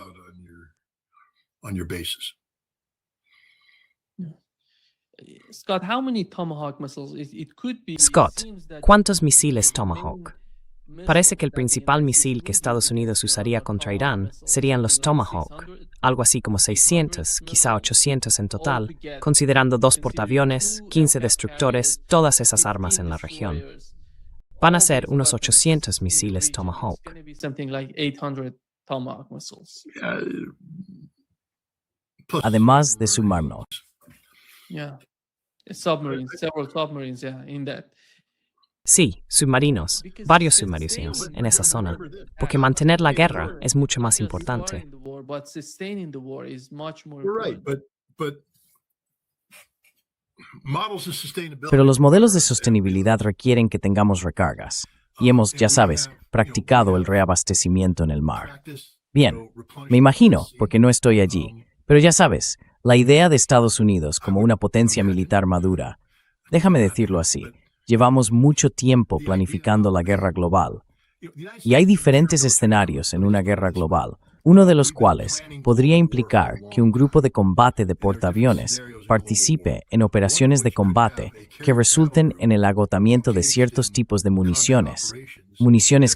[SPEAKER 4] On your bases.
[SPEAKER 5] Scott, how many Tomahawk missiles? It could be.
[SPEAKER 1] Scott, ¿cuántos misiles Tomahawk? Parece que el principal misil que Estados Unidos usaría contra Irán serían los Tomahawk, algo así como 600, quizá 800 en total, considerando 2 portaaviones, 15 destructores, todas esas armas en la región. Van a ser unos 800 misiles Tomahawk.
[SPEAKER 5] Something like 800 Tomahawk missiles.
[SPEAKER 2] Además de sumarnos.
[SPEAKER 5] Yeah. Submarines, several submarines, yeah, in that.
[SPEAKER 1] Sí, submarinos, varios submarinos en esa zona, porque mantener la guerra es mucho más importante.
[SPEAKER 5] But sustaining the war is much more
[SPEAKER 4] You're right,
[SPEAKER 5] important.
[SPEAKER 4] but models of sustainability.
[SPEAKER 2] Pero los modelos de sostenibilidad requieren que tengamos recargas. Y hemos, ya sabes, practicado el reabastecimiento en el mar. Bien, me imagino, porque no estoy allí. Pero ya sabes, la idea de Estados Unidos como una potencia militar madura, déjame decirlo así, llevamos mucho tiempo planificando la guerra global. Y hay diferentes escenarios en una guerra global, uno de los cuales podría implicar que un grupo de combate de portaaviones participe en operaciones de combate que resulten en el agotamiento de ciertos tipos de municiones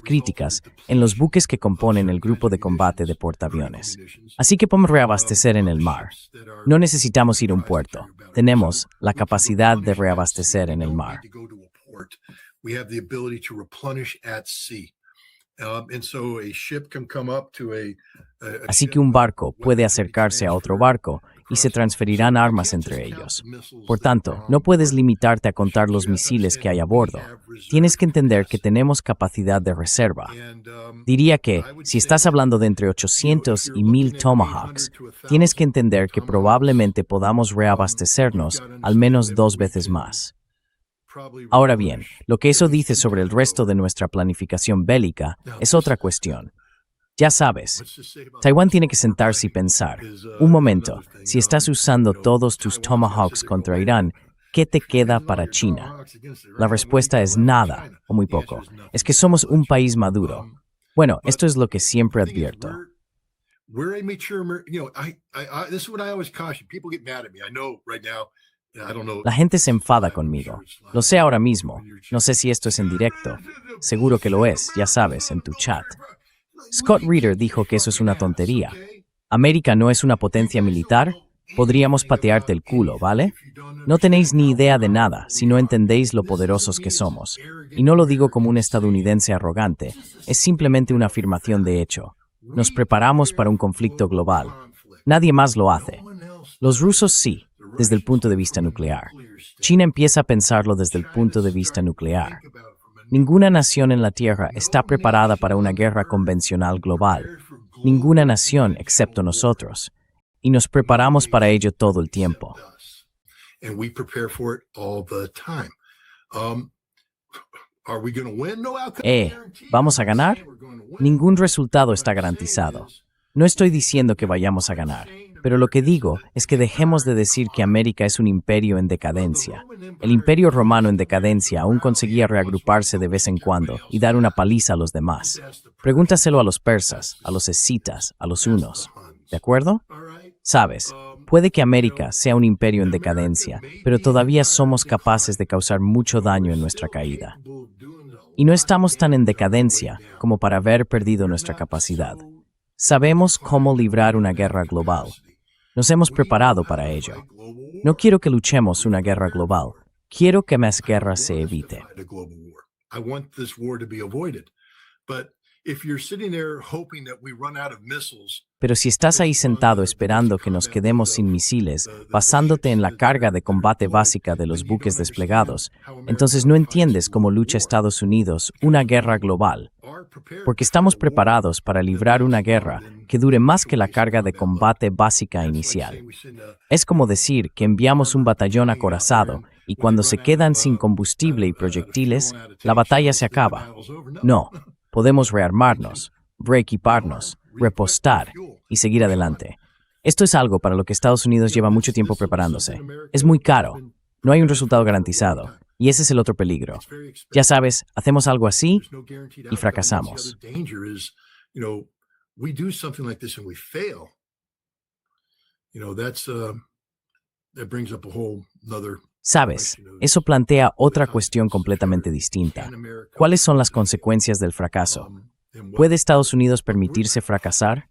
[SPEAKER 2] críticas, en los buques que componen el grupo de combate de portaaviones. Así que podemos reabastecer en el mar. No necesitamos ir a un puerto. Tenemos la capacidad de reabastecer en el mar.
[SPEAKER 4] We have the ability to replenish at sea. And so a ship can come up to
[SPEAKER 2] Así que un barco puede acercarse a otro barco y se transferirán armas entre ellos. Por tanto, no puedes limitarte a contar los misiles que hay a bordo. Tienes que entender que tenemos capacidad de reserva. Diría que, si estás hablando de entre 800 y 1000 Tomahawks, tienes que entender que probablemente podamos reabastecernos al menos 2 veces más. Ahora bien, lo que eso dice sobre el resto de nuestra planificación bélica es otra cuestión. Ya sabes, Taiwán tiene que sentarse y pensar, un momento, si estás usando todos tus Tomahawks contra Irán, ¿qué te queda para China? La respuesta es nada, o muy poco. Es que somos un país maduro. Bueno, esto es lo que siempre advierto.
[SPEAKER 4] We're a mature, this is what I always caution. People get mad at me. I know right now.
[SPEAKER 2] La gente se enfada conmigo. Lo sé ahora mismo. No sé si esto es en directo. Seguro que lo es, ya sabes, en tu chat. Scott Reeder dijo que eso es una tontería. ¿América no es una potencia militar? Podríamos patearte el culo, ¿vale? No tenéis ni idea de nada si no entendéis lo poderosos que somos. Y no lo digo como un estadounidense arrogante. Es simplemente una afirmación de hecho. Nos preparamos para un conflicto global. Nadie más lo hace. Los rusos sí, desde el punto de vista nuclear. China empieza a pensarlo desde el punto de vista nuclear. Ninguna nación en la Tierra está preparada para una guerra convencional global. Ninguna nación excepto nosotros. Y nos preparamos para ello todo el tiempo. ¿Vamos a ganar? Ningún resultado está garantizado. No estoy diciendo que vayamos a ganar. Pero lo que digo es que dejemos de decir que América es un imperio en decadencia. El imperio romano en decadencia aún conseguía reagruparse de vez en cuando y dar una paliza a los demás. Pregúntaselo a los persas, a los escitas, a los hunos. ¿De acuerdo? Sabes, puede que América sea un imperio en decadencia, pero todavía somos capaces de causar mucho daño en nuestra caída. Y no estamos tan en decadencia como para haber perdido nuestra capacidad. Sabemos cómo librar una guerra global. Nos hemos preparado para ello. No quiero que luchemos una guerra global. Quiero que más guerra se evite. Pero si estás ahí sentado esperando que nos quedemos sin misiles, basándote en la carga de combate básica de los buques desplegados, entonces no entiendes cómo lucha Estados Unidos una guerra global. Porque estamos preparados para librar una guerra que dure más que la carga de combate básica inicial. Es como decir que enviamos un batallón acorazado y cuando se quedan sin combustible y proyectiles, la batalla se acaba. No, podemos rearmarnos, reequiparnos, repostar y seguir adelante. Esto es algo para lo que Estados Unidos lleva mucho tiempo preparándose. Es muy caro. No hay un resultado garantizado. Y ese es el otro peligro. Ya sabes, hacemos algo así y fracasamos. Sabes, eso plantea otra cuestión completamente distinta. ¿Cuáles son las consecuencias del fracaso? ¿Puede Estados Unidos permitirse fracasar?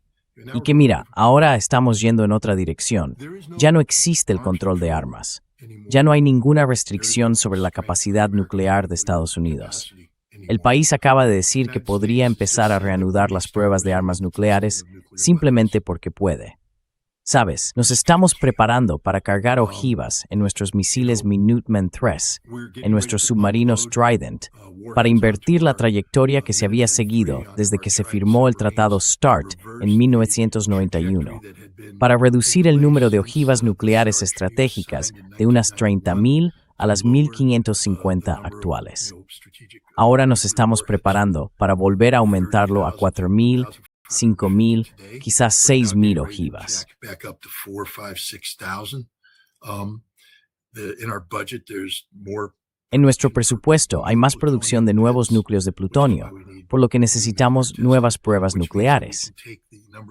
[SPEAKER 2] Y que mira, ahora estamos yendo en otra dirección. Ya no existe el control de armas. Ya no hay ninguna restricción sobre la capacidad nuclear de Estados Unidos. El país acaba de decir que podría empezar a reanudar las pruebas de armas nucleares simplemente porque puede. Sabes, nos estamos preparando para cargar ojivas en nuestros misiles Minuteman III, en nuestros submarinos Trident, para invertir la trayectoria que se había seguido desde que se firmó el Tratado START en 1991, para reducir el número de ojivas nucleares estratégicas de unas 30,000 a las 1,550 actuales. Ahora nos estamos preparando para volver a aumentarlo a 4,000, 5,000, quizás 6,000 ojivas. En nuestro presupuesto hay más producción de nuevos núcleos de plutonio, por lo que necesitamos nuevas pruebas nucleares.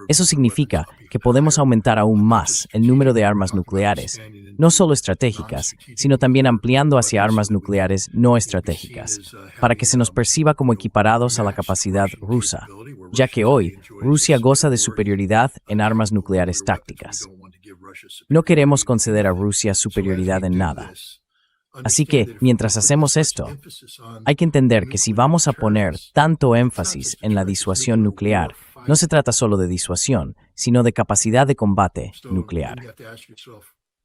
[SPEAKER 2] Eso significa que podemos aumentar aún más el número de armas nucleares, no solo estratégicas, sino también ampliando hacia armas nucleares no estratégicas, para que se nos perciba como equiparados a la capacidad rusa, ya que hoy Rusia goza de superioridad en armas nucleares tácticas. No queremos conceder a Rusia superioridad en nada. Así que, mientras hacemos esto, hay que entender que si vamos a poner tanto énfasis en la disuasión nuclear, no se trata solo de disuasión, sino de capacidad de combate nuclear.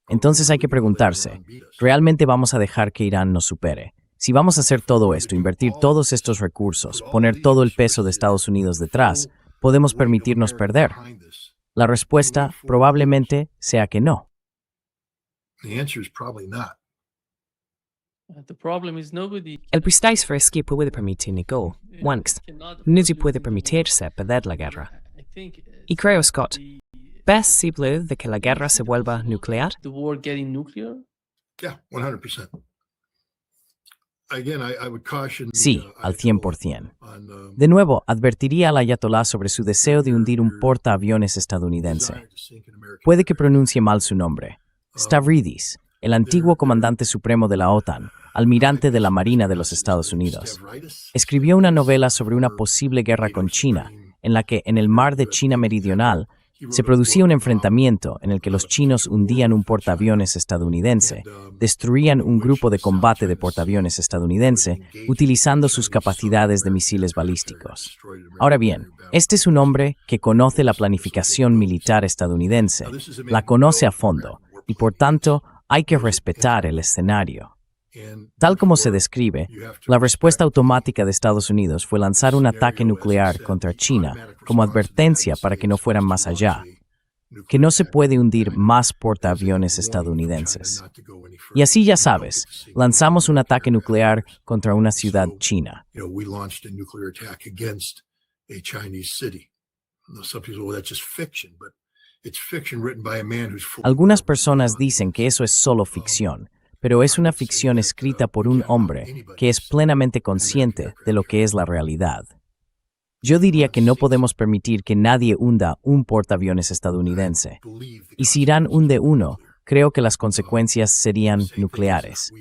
[SPEAKER 2] Entonces hay que preguntarse, ¿realmente vamos a dejar que Irán nos supere? Si vamos a hacer todo esto, invertir todos estos recursos, poner todo el peso de Estados Unidos detrás, ¿podemos permitirnos perder? La respuesta probablemente sea que no.
[SPEAKER 1] El presidente puede permitir no puede permitirse perder la guerra. Y creo, Scott, ¿es posible de que la guerra se vuelva nuclear?
[SPEAKER 2] Sí, al 100%. De nuevo, advertiría al ayatolá sobre su deseo de hundir un portaaviones estadounidense. Puede que pronuncie mal su nombre. Stavridis, el antiguo comandante supremo de la OTAN, almirante de la Marina de los Estados Unidos, escribió una novela sobre una posible guerra con China, en la que en el mar de China Meridional se producía un enfrentamiento en el que los chinos hundían un portaaviones estadounidense, destruían un grupo de combate de portaaviones estadounidense utilizando sus capacidades de misiles balísticos. Ahora bien, este es un hombre que conoce la planificación militar estadounidense, la conoce a fondo, y por tanto hay que respetar el escenario. Tal como se describe, la respuesta automática de Estados Unidos fue lanzar un ataque nuclear contra China como advertencia para que no fueran más allá, que no se puede hundir más portaaviones estadounidenses. Y así ya sabes, lanzamos un ataque nuclear contra una ciudad china. Algunas personas dicen que eso es solo ficción, pero es una ficción escrita por un hombre que es plenamente consciente de lo que es la realidad. Yo diría que no podemos permitir que nadie hunda un portaaviones estadounidense. Y si Irán hunde uno, creo que las consecuencias serían nucleares.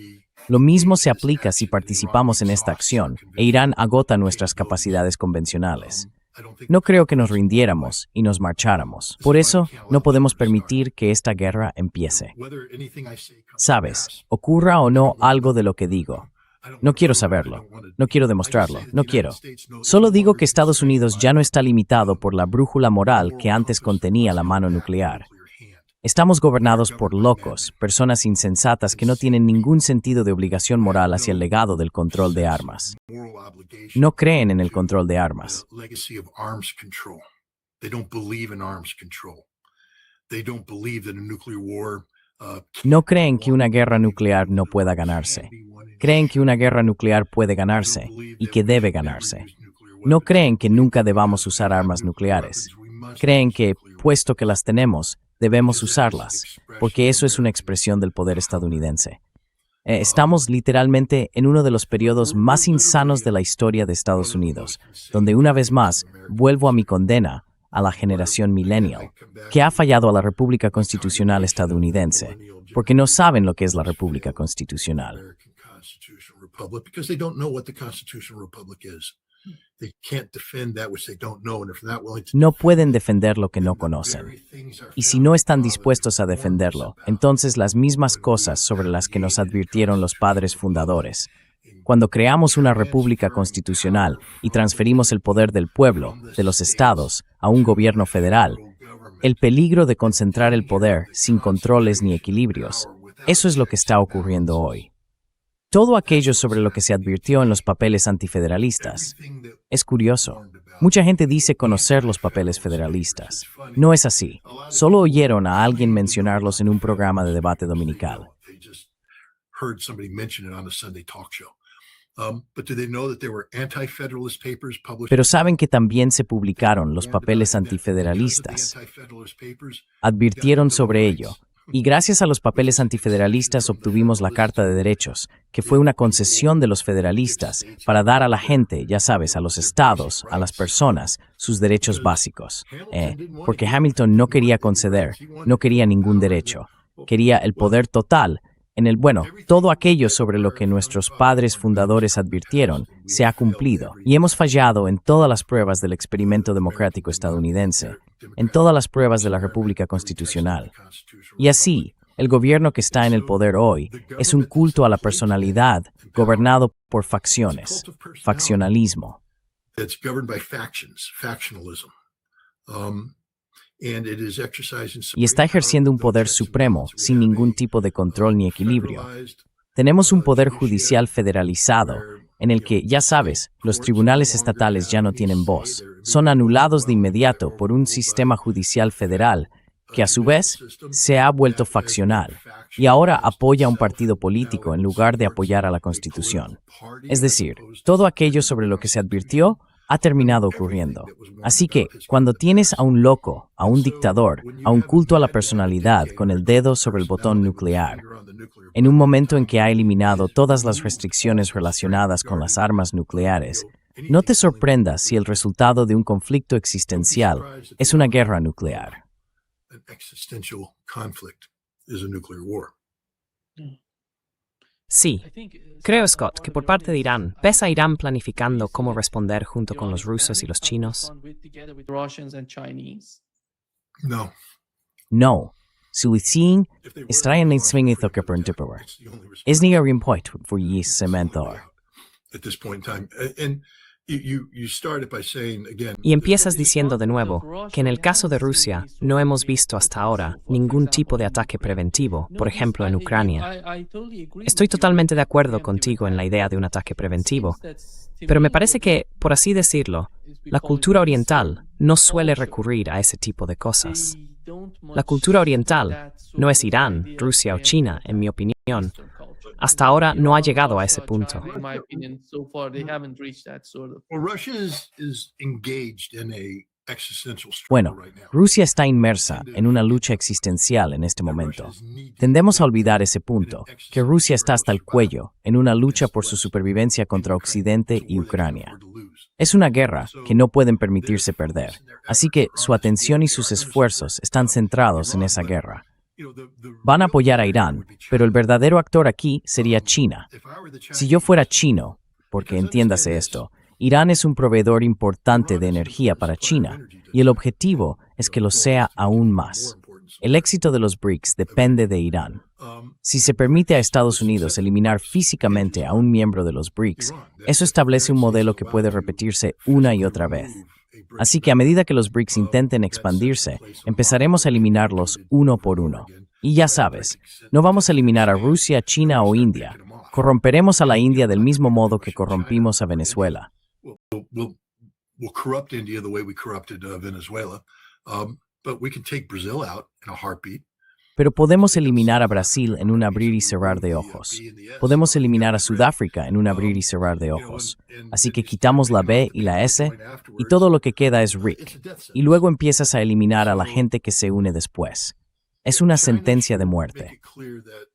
[SPEAKER 2] Lo mismo se aplica si participamos en esta acción e Irán agota nuestras capacidades convencionales. No creo que nos rindiéramos y nos marcháramos. Por eso, no podemos permitir que esta guerra empiece. Sabes, ocurra o no algo de lo que digo. No quiero saberlo. No quiero demostrarlo. No quiero. Solo digo que Estados Unidos ya no está limitado por la brújula moral que antes contenía la mano nuclear. Estamos gobernados por locos, personas insensatas que no tienen ningún sentido de obligación moral hacia el legado del control de armas. No creen en el control de armas. No creen que una guerra nuclear no pueda ganarse. Creen que una guerra nuclear puede ganarse y que debe ganarse. No creen que nunca debamos usar armas nucleares. Creen que, puesto que las tenemos, Debemos usarlas, porque eso es una expresión del poder estadounidense. Estamos literalmente en uno de los periodos más insanos de la historia de Estados Unidos, donde una vez más vuelvo a mi condena a la generación millennial, que ha fallado a la República Constitucional estadounidense, porque no saben lo que es la República Constitucional. No pueden defender lo que no conocen. Y si no están dispuestos a defenderlo, entonces las mismas cosas sobre las que nos advirtieron los padres fundadores. Cuando creamos una república constitucional y transferimos el poder del pueblo, de los estados, a un gobierno federal, el peligro de concentrar el poder sin controles ni equilibrios, eso es lo que está ocurriendo hoy. Todo aquello sobre lo que se advirtió en los papeles antifederalistas. Es curioso. Mucha gente dice conocer los papeles federalistas. No es así. Solo oyeron a alguien mencionarlos en un programa de debate dominical. Pero saben que también se publicaron los papeles antifederalistas. Advirtieron sobre ello. Y gracias a los papeles antifederalistas obtuvimos la Carta de Derechos, que fue una concesión de los federalistas para dar a la gente, ya sabes, a los estados, a las personas, sus derechos básicos. Porque Hamilton no quería conceder, no quería ningún derecho. Quería el poder total. Todo aquello sobre lo que nuestros padres fundadores advirtieron se ha cumplido y hemos fallado en todas las pruebas del experimento democrático estadounidense, en todas las pruebas de la República Constitucional. Y así, el gobierno que está en el poder hoy es un culto a la personalidad gobernado por facciones, faccionalismo. Y está ejerciendo un poder supremo sin ningún tipo de control ni equilibrio. Tenemos un poder judicial federalizado en el que, ya sabes, los tribunales estatales ya no tienen voz. Son anulados de inmediato por un sistema judicial federal que a su vez se ha vuelto faccional y ahora apoya a un partido político en lugar de apoyar a la Constitución. Es decir, todo aquello sobre lo que se advirtió ha terminado ocurriendo. Así que, cuando tienes a un loco, a un dictador, a un culto a la personalidad con el dedo sobre el botón nuclear, en un momento en que ha eliminado todas las restricciones relacionadas con las armas nucleares, no te sorprendas si el resultado de un conflicto existencial es una guerra nuclear.
[SPEAKER 1] Sí, creo, Scott, que por parte de Irán, ¿ves a Irán planificando cómo responder junto con los rusos y los chinos?
[SPEAKER 2] No. Suicin strajen en svingen thocka på en typper. Is ni en point for gis cementar.
[SPEAKER 1] Y empiezas diciendo de nuevo que en el caso de Rusia no hemos visto hasta ahora ningún tipo de ataque preventivo, por ejemplo en Ucrania. Estoy totalmente de acuerdo contigo en la idea de un ataque preventivo, pero me parece que, por así decirlo, la cultura oriental no suele recurrir a ese tipo de cosas. La cultura oriental no es Irán, Rusia o China, en mi opinión. Hasta ahora no ha llegado a ese punto.
[SPEAKER 2] Bueno, Rusia está inmersa en una lucha existencial en este momento. Tendemos a olvidar ese punto, que Rusia está hasta el cuello en una lucha por su supervivencia contra Occidente y Ucrania. Es una guerra que no pueden permitirse perder, así que su atención y sus esfuerzos están centrados en esa guerra. Van a apoyar a Irán, pero el verdadero actor aquí sería China. Si yo fuera chino, porque entiéndase esto, Irán es un proveedor importante de energía para China, y el objetivo es que lo sea aún más. El éxito de los BRICS depende de Irán. Si se permite a Estados Unidos eliminar físicamente a un miembro de los BRICS, eso establece un modelo que puede repetirse una y otra vez. Así que a medida que los BRICS intenten expandirse, empezaremos a eliminarlos uno por uno. Y ya sabes, no vamos a eliminar a Rusia, China o India. Corromperemos a la India del mismo modo que corrompimos a Venezuela.
[SPEAKER 4] We'll corrupt India the way we corrupted Venezuela, but we can take Brazil out in a heartbeat.
[SPEAKER 2] Pero podemos eliminar a Brasil en un abrir y cerrar de ojos. Podemos eliminar a Sudáfrica en un abrir y cerrar de ojos. Así que quitamos la B y la S y todo lo que queda es RIC. Y luego empiezas a eliminar a la gente que se une después. Es una sentencia de muerte.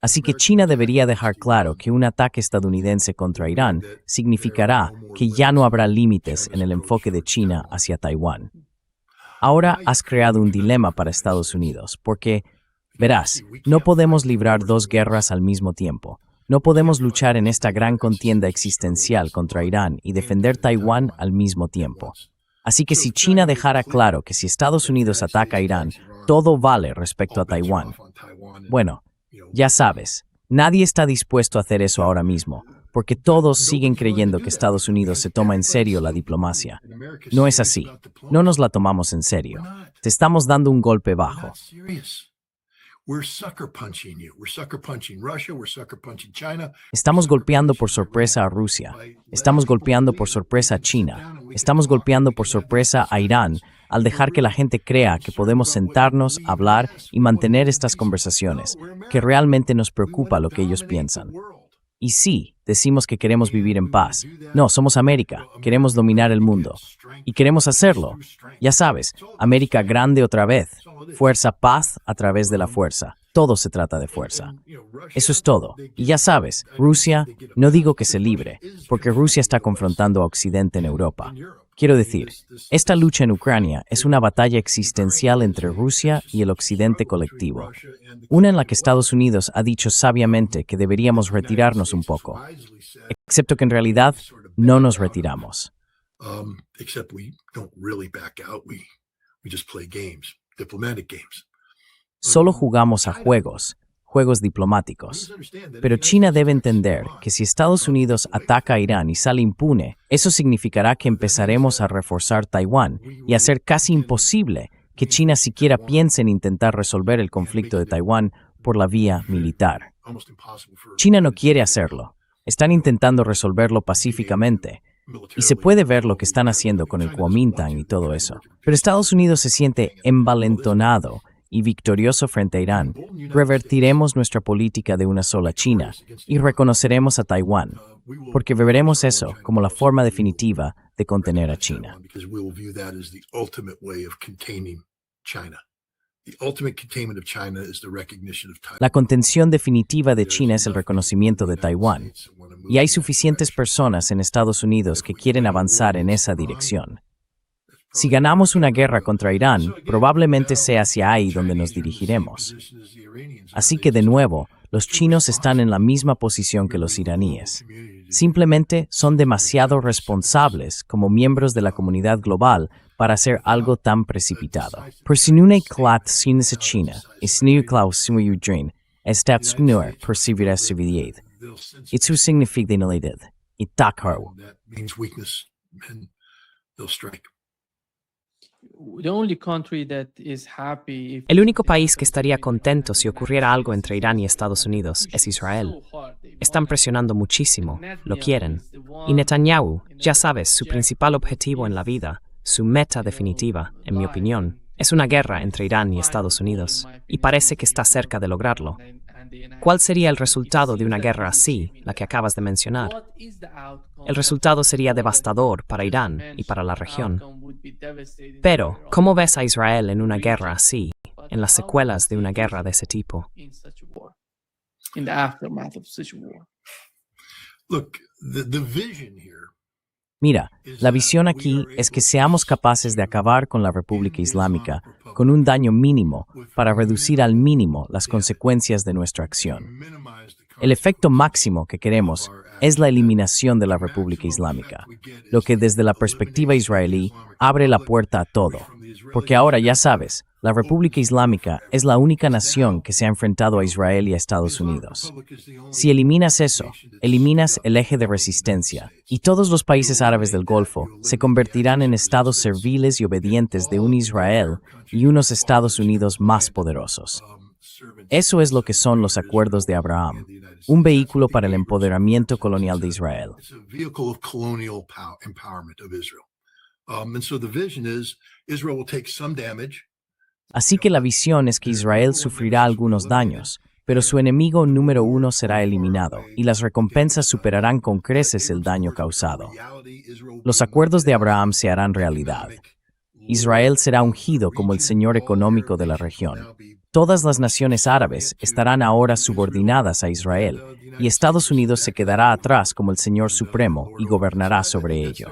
[SPEAKER 2] Así que China debería dejar claro que un ataque estadounidense contra Irán significará que ya no habrá límites en el enfoque de China hacia Taiwán. Ahora has creado un dilema para Estados Unidos, porque, verás, no podemos librar dos guerras al mismo tiempo. No podemos luchar en esta gran contienda existencial contra Irán y defender Taiwán al mismo tiempo. Así que si China dejara claro que si Estados Unidos ataca a Irán, todo vale respecto a Taiwán. Bueno, ya sabes, nadie está dispuesto a hacer eso ahora mismo, porque todos siguen creyendo que Estados Unidos se toma en serio la diplomacia. No es así. No nos la tomamos en serio. Te estamos dando un golpe bajo. Estamos golpeando por sorpresa a Rusia. Estamos golpeando por sorpresa a China. Estamos golpeando por sorpresa a Irán al dejar que la gente crea que podemos sentarnos, hablar y mantener estas conversaciones, que realmente nos preocupa lo que ellos piensan. Y sí, decimos que queremos vivir en paz. No, somos América, queremos dominar el mundo. Y queremos hacerlo. Ya sabes, América grande otra vez. Fuerza, paz a través de la fuerza. Todo se trata de fuerza. Eso es todo. Y ya sabes, Rusia, no digo que se libre, porque Rusia está confrontando a Occidente en Europa. Quiero decir, esta lucha en Ucrania es una batalla existencial entre Rusia y el Occidente colectivo. Una en la que Estados Unidos ha dicho sabiamente que deberíamos retirarnos un poco. Excepto que en realidad no nos retiramos. Solo jugamos a juegos diplomáticos. Pero China debe entender que si Estados Unidos ataca a Irán y sale impune, eso significará que empezaremos a reforzar Taiwán y hacer casi imposible que China siquiera piense en intentar resolver el conflicto de Taiwán por la vía militar. China no quiere hacerlo. Están intentando resolverlo pacíficamente. Y se puede ver lo que están haciendo con el Kuomintang y todo eso. Pero Estados Unidos se siente envalentonado y victorioso frente a Irán. Revertiremos nuestra política de una sola China y reconoceremos a Taiwán, porque veremos eso como la forma definitiva de contener a China. La contención definitiva de China es el reconocimiento de Taiwán, y hay suficientes personas en Estados Unidos que quieren avanzar en esa dirección. Si ganamos una guerra contra Irán, probablemente sea hacia ahí donde nos dirigiremos. Así que, de nuevo, los chinos están en la misma posición que los iraníes. Simplemente son demasiado responsables como miembros de la comunidad global para hacer algo tan precipitado. Por si no hay clat sin esa China, y si no hay claus sin Udrin, estat snur percibirá su vida. Y su significa de nulidad. Y takaro.
[SPEAKER 1] El único país que estaría contento si ocurriera algo entre Irán y Estados Unidos es Israel. Están presionando muchísimo, lo quieren. Y Netanyahu, ya sabes, su principal objetivo en la vida, su meta definitiva, en mi opinión, es una guerra entre Irán y Estados Unidos. Y parece que está cerca de lograrlo. ¿Cuál sería el resultado de una guerra así, la que acabas de mencionar? El resultado sería devastador para Irán y para la región. Pero, ¿cómo ves a Israel en una guerra así, en las secuelas de una guerra de ese tipo?
[SPEAKER 2] Mira, la visión aquí es que seamos capaces de acabar con la República Islámica con un daño mínimo para reducir al mínimo las consecuencias de nuestra acción. El efecto máximo que queremos es la eliminación de la República Islámica, lo que desde la perspectiva israelí abre la puerta a todo, porque ahora ya sabes, la República Islámica es la única nación que se ha enfrentado a Israel y a Estados Unidos. Si eliminas eso, eliminas el eje de resistencia, y todos los países árabes del Golfo se convertirán en estados serviles y obedientes de un Israel y unos Estados Unidos más poderosos. Eso es lo que son los acuerdos de Abraham, un vehículo para el empoderamiento colonial de Israel. Así que la visión es que Israel sufrirá algunos daños, pero su enemigo número uno será eliminado, y las recompensas superarán con creces el daño causado. Los acuerdos de Abraham se harán realidad. Israel será ungido como el señor económico de la región. Todas las naciones árabes estarán ahora subordinadas a Israel, y Estados Unidos se quedará atrás como el Señor Supremo y gobernará sobre ello.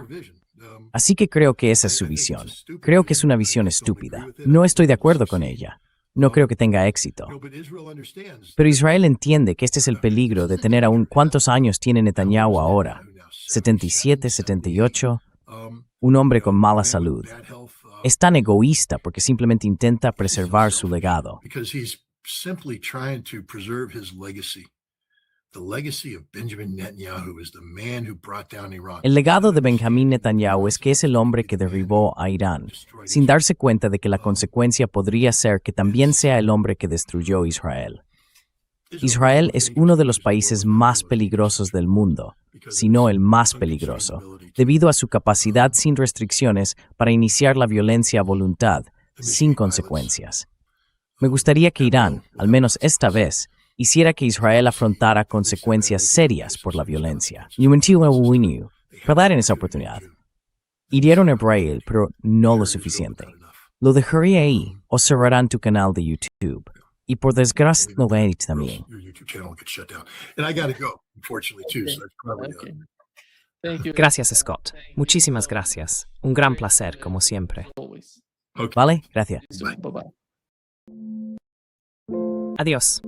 [SPEAKER 2] Así que creo que esa es su visión. Creo que es una visión estúpida. No estoy de acuerdo con ella. No creo que tenga éxito. Pero Israel entiende que este es el peligro de tener aún ¿cuántos años tiene Netanyahu ahora? 77, 78, un hombre con mala salud. Es tan egoísta porque simplemente intenta preservar su legado.
[SPEAKER 4] Because he's simply trying to preserve his legacy. The legacy of Benjamin Netanyahu is the man who brought down Iran.
[SPEAKER 2] El legado de Benjamín Netanyahu es que es el hombre que derribó a Irán, sin darse cuenta de que la consecuencia podría ser que también sea el hombre que destruyó Israel. Israel es uno de los países más peligrosos del mundo, si no el más peligroso, debido a su capacidad sin restricciones para iniciar la violencia a voluntad, sin consecuencias. Me gustaría que Irán, al menos esta vez, hiciera que Israel afrontara consecuencias serias por la violencia. Para dar en esa oportunidad. Hirieron a Israel, pero no lo suficiente. Lo dejaría ahí o cerrarán tu canal de YouTube. Y por desgracia no lo he hecho también.
[SPEAKER 4] Your YouTube channel will get shut down. And I got to go, unfortunately, too. So that's probably
[SPEAKER 5] Okay. Thank you.
[SPEAKER 1] Gracias, Scott. Muchísimas gracias. Un gran placer, como siempre.
[SPEAKER 5] Always.
[SPEAKER 2] ¿Vale? Gracias.
[SPEAKER 5] Bye bye.
[SPEAKER 1] Adiós.